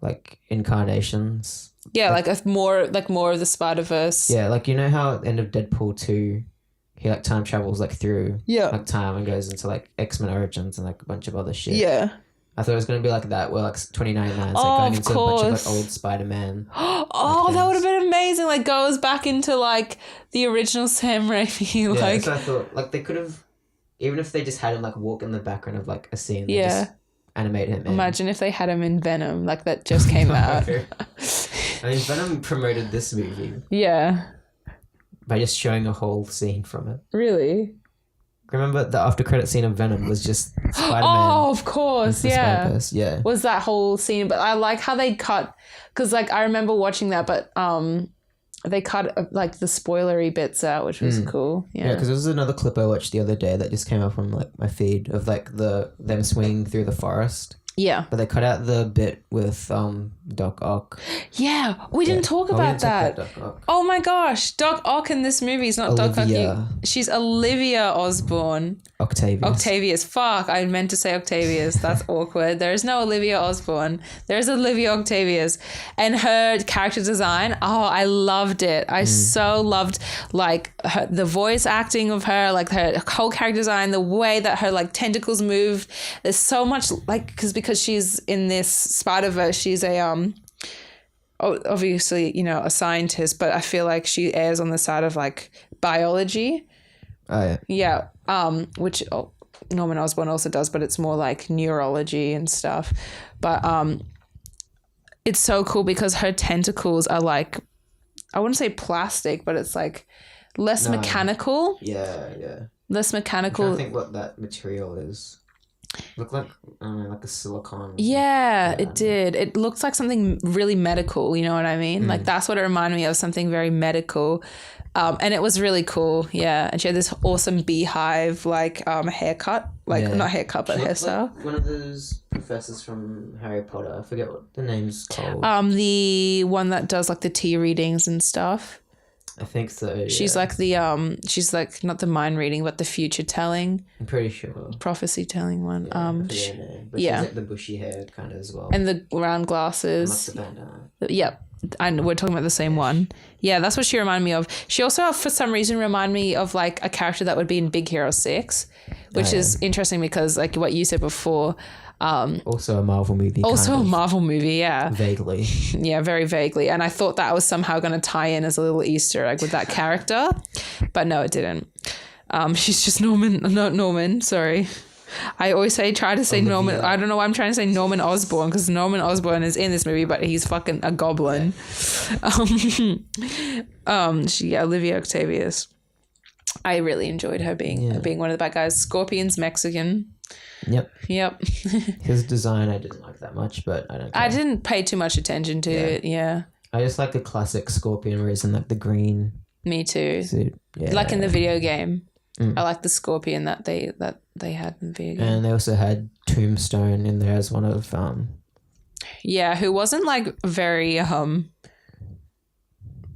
like incarnations. Yeah, like more of the Spider-Verse. Yeah, like you know how at the end of Deadpool 2 he like time travels like through like time and goes into like X-Men Origins and like a bunch of other shit. Yeah. I thought it was going to be like that, where like 2099 is like going into a bunch of like old Spider-Man. That would have been amazing. Like goes back into like the original Sam Raimi. Yeah, so I thought like they could have, even if they just had him like walk in the background of like a scene, just animate him. Imagine if they had him in Venom, like that just came out. I mean, Venom promoted this movie. Yeah. By just showing a whole scene from it. Really? Remember the after credit scene of Venom was just Spider-Man. Oh, of course, yeah. Yeah. Was that whole scene, but I like how they cut, because like I remember watching that, but they cut like the spoilery bits out, which was cool. Yeah, because there was another clip I watched the other day that just came up on like my feed of like them swinging through the forest. Yeah. But they cut out the bit with Doc Ock. Yeah, we didn't talk about that. Oh my gosh, Doc Ock in this movie is not Doc Ock. She's Olivia Osborne. Octavius. Fuck, I meant to say Octavius. That's awkward. There is no Olivia Osborne. There's Olivia Octavius. And her character design, I loved it. I so loved like the voice acting of her, like her whole character design, the way that her like tentacles moved. There's so much like, because she's in this Spider-Verse, she's a obviously, you know, a scientist, but I feel like she errs on the side of like biology. Oh yeah. Yeah. Which Norman Osborn also does, but it's more like neurology and stuff. But it's so cool because her tentacles are like, I wouldn't say plastic, but it's like less mechanical. Yeah. Less mechanical. I'm trying to think what that material is. Looked like a silicone. Yeah, it did. It looks like something really medical, you know what I mean? Like that's what it reminded me of, something very medical. And it was really cool, yeah. And she had this awesome beehive like haircut, not haircut but hairstyle. Like one of those professors from Harry Potter. I forget what the name's called. The one that does like the tea readings and stuff. I think so. Yeah. She's like she's like not the mind reading, but the future telling. I'm pretty sure. Prophecy telling one. But she's like the bushy hair kind of as well. And the round glasses. And like the bandana. Yep. And we're talking about the same one. Yeah, that's what she reminded me of. She also, for some reason, reminded me of like a character that would be in Big Hero 6, which is interesting because like what you said before. Also a Marvel movie. Also a Marvel movie, yeah. Vaguely. Yeah, very vaguely. And I thought that was somehow going to tie in as a little Easter egg with that character. But no, it didn't. She's just Norman, sorry. I always try to say Olivia. Norman. I don't know why I'm trying to say Norman Osborn, because Norman Osborn is in this movie, but he's fucking a goblin. Olivia Octavius. I really enjoyed her being one of the bad guys. Scorpion's Mexican. Yep. His design I didn't like that much, but I don't care. I didn't pay too much attention to it. Yeah. I just like the classic Scorpion where he's in like the green. Me too. Suit. Yeah. Like in the video game. I like the Scorpion that they had in the video game. And they also had Tombstone in there as one of who wasn't like very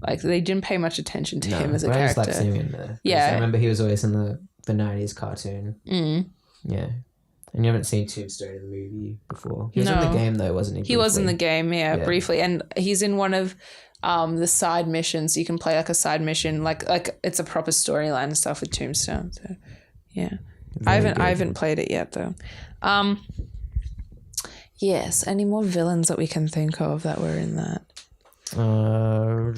like they didn't pay much attention to him as a character. I just like seeing him there. Yeah. I remember he was always in the 90s cartoon. Yeah. And you haven't seen Tombstone in the movie before. He was in the game though, wasn't he? He was in the game, briefly. And he's in one of the side missions. You can play like a side mission, like it's a proper storyline and stuff with Tombstone. So yeah. I haven't played it yet though. Yes, any more villains that we can think of that were in that? I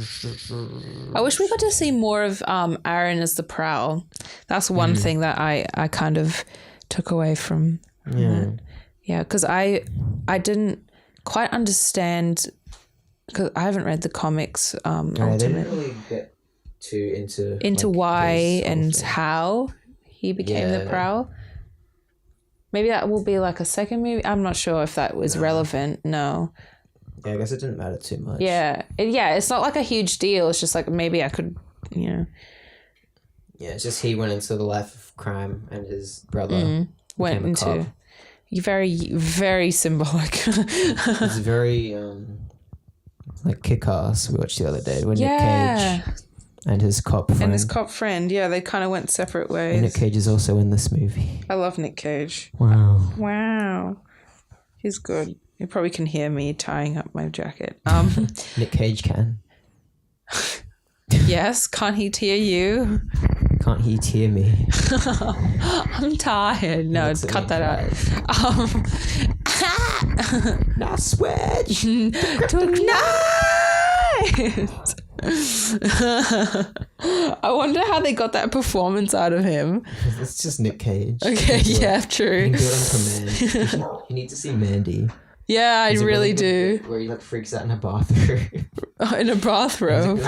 wish we got to see more of Aaron as the Prowl. That's one thing that I kind of took away from that. Yeah, because I didn't quite understand, because I haven't read the comics. They didn't really get too into like, why and how he became the Prowl. Maybe that will be like a second movie. I'm not sure if that was relevant. No. Yeah, I guess it didn't matter too much. Yeah. It's not like a huge deal. It's just like maybe I could, Yeah, it's just he went into the life of crime and his brother went into... Very, very symbolic. It's very like Kick-Ass we watched the other day when Nick Cage and his cop friend. Yeah, they kind of went separate ways. And Nick Cage is also in this movie. I love Nick Cage. Wow. He's good. You probably can hear me tying up my jacket. Nick Cage can. Yes, can't he tear you? Can't he tear me? I'm tired. No, cut that out. Now switch tonight. I wonder how they got that performance out of him. It's just Nick Cage. Okay, yeah, true. You can do it on command. You need to see Mandy. Yeah, I really do. Where he like freaks out in a bathroom. In a bathrobe.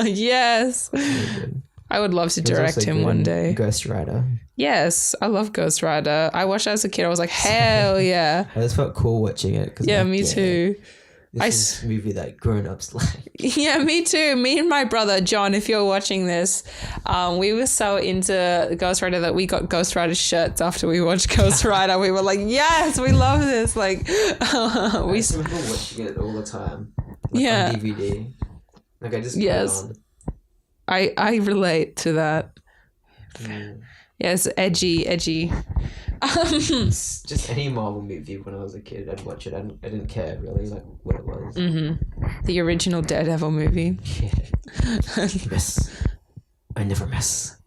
Yes. I would love to direct him one day. Ghost Rider. Yes, I love Ghost Rider. I watched it as a kid. I was like, hell yeah. I just felt cool watching it. Yeah, me too. This is a movie that grown-ups like. Yeah, me too. Me and my brother, John, if you're watching this, we were so into Ghost Rider that we got Ghost Rider shirts after we watched Ghost Rider. We were like, yes, we love this. Like, I remember watching it all the time. Like on DVD. Like I just put it on. I relate to that. Yes, edgy. Just any Marvel movie when I was a kid, I'd watch it. I didn't care really like what it was. Mm-hmm. The original Daredevil movie. Yeah. Miss. I never miss.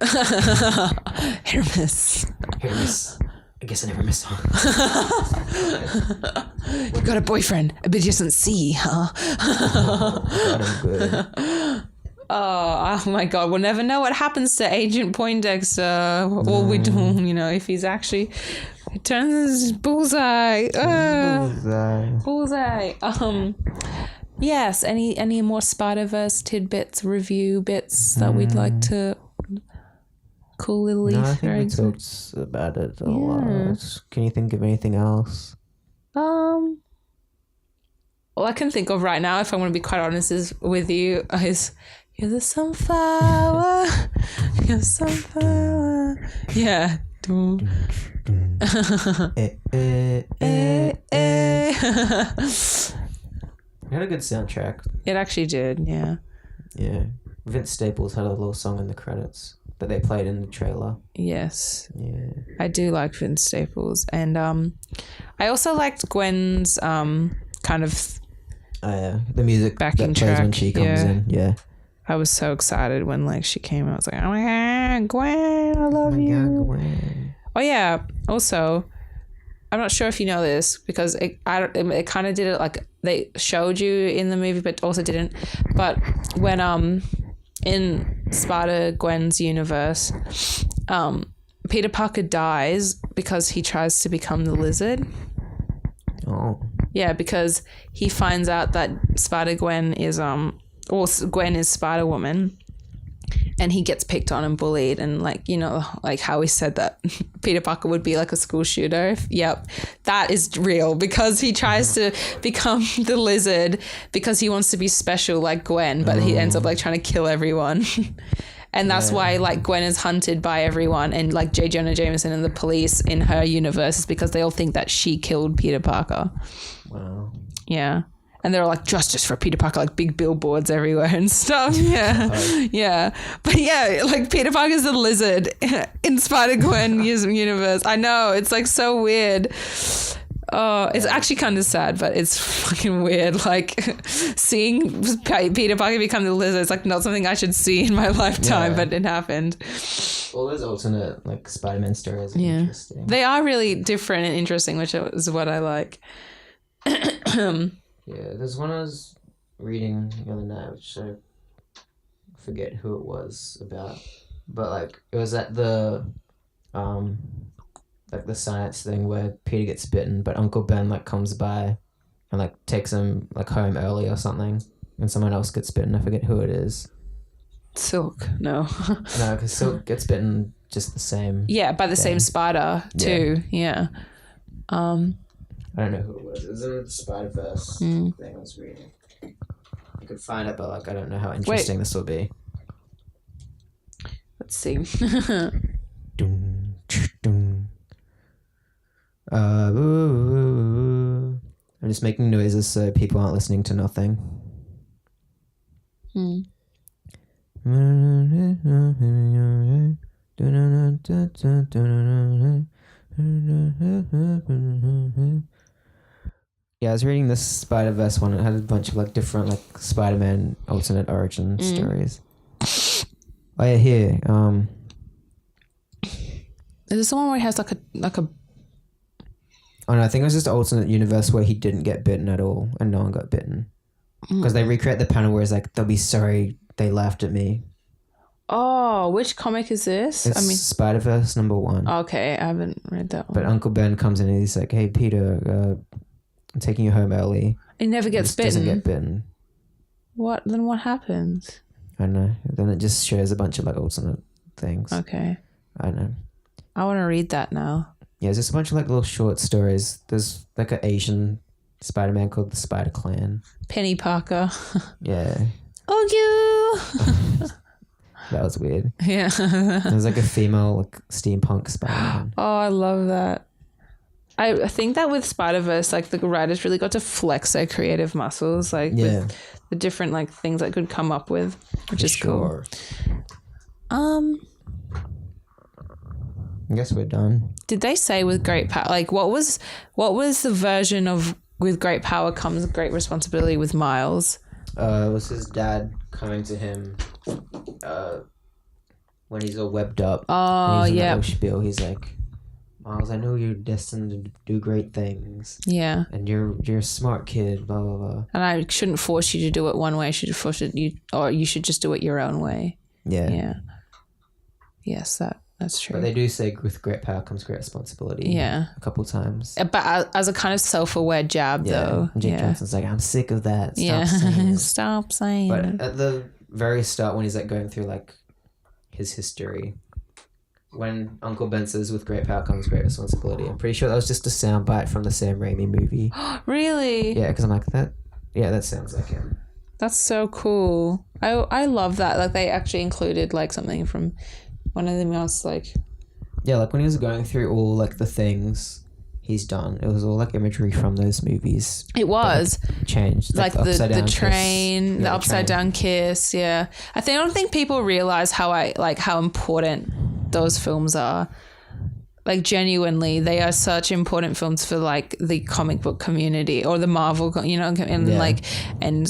Hit or miss. Hit or miss. I guess I never miss, huh? You got a boyfriend, but he doesn't see, huh? God, I'm good. Oh my God, we'll never know what happens to Agent Poindexter. Or we don't, if he's actually turns bullseye. Bullseye. Yes, any more Spider-Verse tidbits, review bits that we'd like to coolly I think we talked about it a lot. Can you think of anything else? All I can think of right now, if I want to be quite honest, is you're the sunflower. You're the sunflower. Yeah. It had a good soundtrack. It actually did, yeah. Yeah. Vince Staples had a little song in the credits that they played in the trailer. Yes. Yeah. I do like Vince Staples. And I also liked Gwen's kind of... Oh, yeah. The music backing that plays track when she comes in. Yeah. I was so excited when she came. I was like, oh my God, Gwen, I love you. God, Gwen. Oh yeah. Also, I'm not sure if you know this because it kind of did it like they showed you in the movie, but also didn't. But when in Spider-Gwen's universe, Peter Parker dies because he tries to become the Lizard. Oh. Yeah, because he finds out that Spider-Gwen is Gwen is Spider-Woman, and he gets picked on and bullied, and like how we said that Peter Parker would be like a school shooter. Yep, that is real because he tries to become the Lizard because he wants to be special like Gwen, but he ends up like trying to kill everyone. And that's why like Gwen is hunted by everyone, and like J. Jonah Jameson and the police in her universe is because they all think that she killed Peter Parker. Wow. Yeah. And they're like, justice for Peter Parker, like big billboards everywhere and stuff. Yeah. Yeah. But yeah, like Peter Parker's the Lizard in Spider-Gwen universe. I know. It's like so weird. Oh, it's actually kind of sad, but it's fucking weird. Like seeing Peter Parker become the Lizard, it's like not something I should see in my lifetime, but it happened. All those alternate like Spider-Man stories are interesting. They are really different and interesting, which is what I like. Yeah, there's one I was reading the other night, which I forget who it was about, but like it was at the like the science thing where Peter gets bitten, but Uncle Ben like comes by and like takes him like home early or something, and someone else gets bitten. I forget who it is. Silk, no. No, because Silk gets bitten just the same. Yeah, by the same spider too. Yeah. I don't know who it was. It was in the Spider-Verse thing I was reading. I could find it, but like I don't know how interesting this will be. Let's see. just making noises so people aren't listening to nothing. Yeah, I was reading this Spider-Verse one. It had a bunch of like different like Spider-Man alternate origin stories. Oh yeah, here. Is this the one where he has like a? Oh no, I think it was just an alternate universe where he didn't get bitten at all and no one got bitten. Because they recreate the panel where it's like, they'll be sorry they laughed at me. Oh, which comic is this? It's Spider-Verse #1. Okay, I haven't read that one. But Uncle Ben comes in and he's like, hey Peter, I'm taking you home early. He never gets bitten. Doesn't get bitten. What? Then what happens? I don't know. Then it just shows a bunch of like alternate things. Okay. I don't know. I want to read that now. Yeah, there's just a bunch of like little short stories. There's like an Asian Spider-Man called the Spider Clan. Penny Parker. Yeah. Oh, you. That was weird. Yeah. There's like a female like steampunk Spider-Man. Oh, I love that. I think that with Spider-Verse, like the writers really got to flex their creative muscles, like with the different like things I could come up with, which is cool. I guess we're done. Did they say with great power, like what was the version of with great power comes great responsibility with Miles? It was his dad coming to him when he's all webbed up. Oh, yeah. Spiel. He's like, Miles, I know you're destined to do great things. Yeah. And you're a smart kid, blah, blah, blah. And I shouldn't force you to do it one way. I should force you, or you should just do it your own way. Yeah. Yeah. Yes, that's true. But they do say with great power comes great responsibility. Yeah. A couple times. But as a kind of self-aware jab, though. And Jake Johnson's like, I'm sick of that. Stop saying it. Stop saying But it. at the very start, when he's like going through like his history, when Uncle Ben says with great power comes great responsibility, I'm pretty sure that was just a soundbite from the Sam Raimi movie. Really? Yeah, because I'm like, that sounds like him. That's so cool. I love that. Like they actually included like something from one of the most like... Yeah, like when he was going through all like the things he's done, it was all like imagery from those movies. It was. But, like, changed. Like the train, the upside down kiss, yeah. I don't think people realize how important those films are. Like genuinely, they are such important films for like the comic book community or the Marvel, and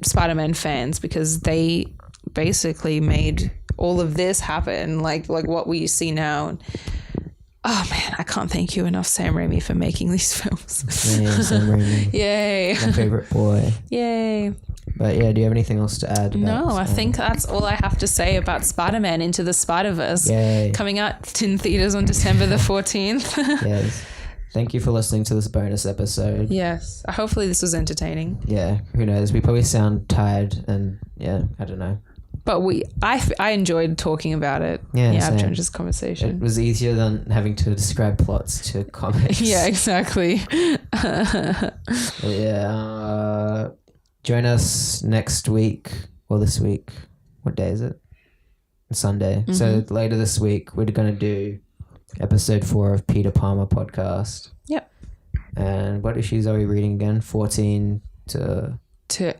Spider-Man fans, because they basically made all of this happen, like what we see now. Oh man, I can't thank you enough, Sam Raimi, for making these films. Yeah, Sam Raimi. Yay. My favorite boy. Yay. But yeah, do you have anything else to add? No, I think that's all I have to say about Spider-Man Into the Spider-Verse. Yay. Coming out in theaters on December the 14th. Yes. Thank you for listening to this bonus episode. Yes. Hopefully this was entertaining. Yeah, who knows? We probably sound tired and yeah, I don't know. But I enjoyed talking about it. Yeah, after this conversation. It was easier than having to describe plots to comics. Yeah, exactly. Yeah. Join us next week or this week. What day is it? Sunday. Mm-hmm. So later this week, we're going to do episode 4 of Peter Palmer podcast. Yep. And what issues are we reading again? 14 to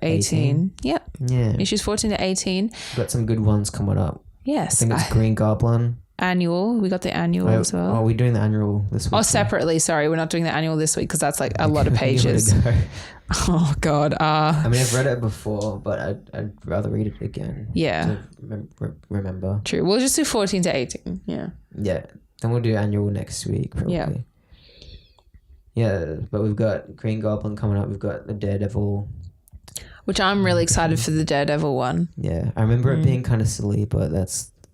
18. Yep. Yeah. Issues 14 to 18. We've got some good ones coming up. Yes. I think it's Green Goblin. Annual. We got the annual as well. Oh, we're doing the annual this week. Oh, separately. Sorry, we're not doing the annual this week because that's like a lot of pages. Oh God. I mean, I've read it before, but I'd rather read it again. Yeah. To remember. True. We'll just do 14 to 18. Yeah. Yeah. Then we'll do annual next week probably. Yeah. Yeah, but we've got Green Goblin coming up. We've got the Daredevil. Which I'm really excited for the Daredevil one. Yeah. I remember it being kind of silly, but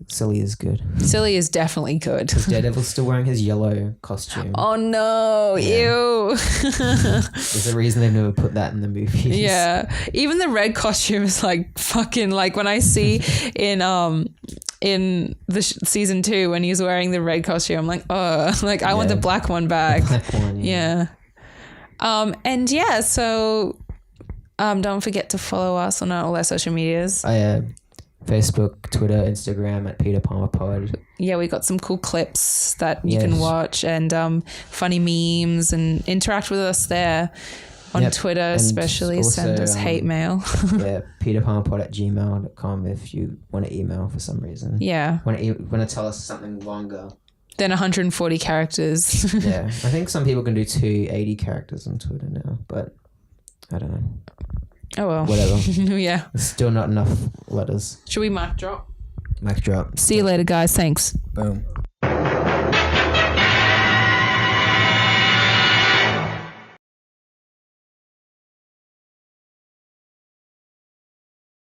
silly is good. Silly is definitely good. Because Daredevil's still wearing his yellow costume. Oh no, yeah. Ew. There's a reason they've never put that in the movies. Yeah. Even the red costume is like fucking, like when I see in the season 2 when he's wearing the red costume, I'm like, oh, like I want the black one back. The black one, yeah. And yeah, so don't forget to follow us on all our social medias. Facebook, Twitter, Instagram at peterpalmerpod. Yeah, we got some cool clips that you can watch and funny memes and interact with us there. On Twitter especially, also, send us hate mail. Yeah, peterpalmerpod@gmail.com if you want to email for some reason. Yeah. Want to tell us something longer than 140 characters. Yeah, I think some people can do 280 characters on Twitter now, but I don't know. Oh well. Whatever. Yeah. It's still not enough letters. Should we mic drop? Mic drop. See you later, guys. Thanks. Boom.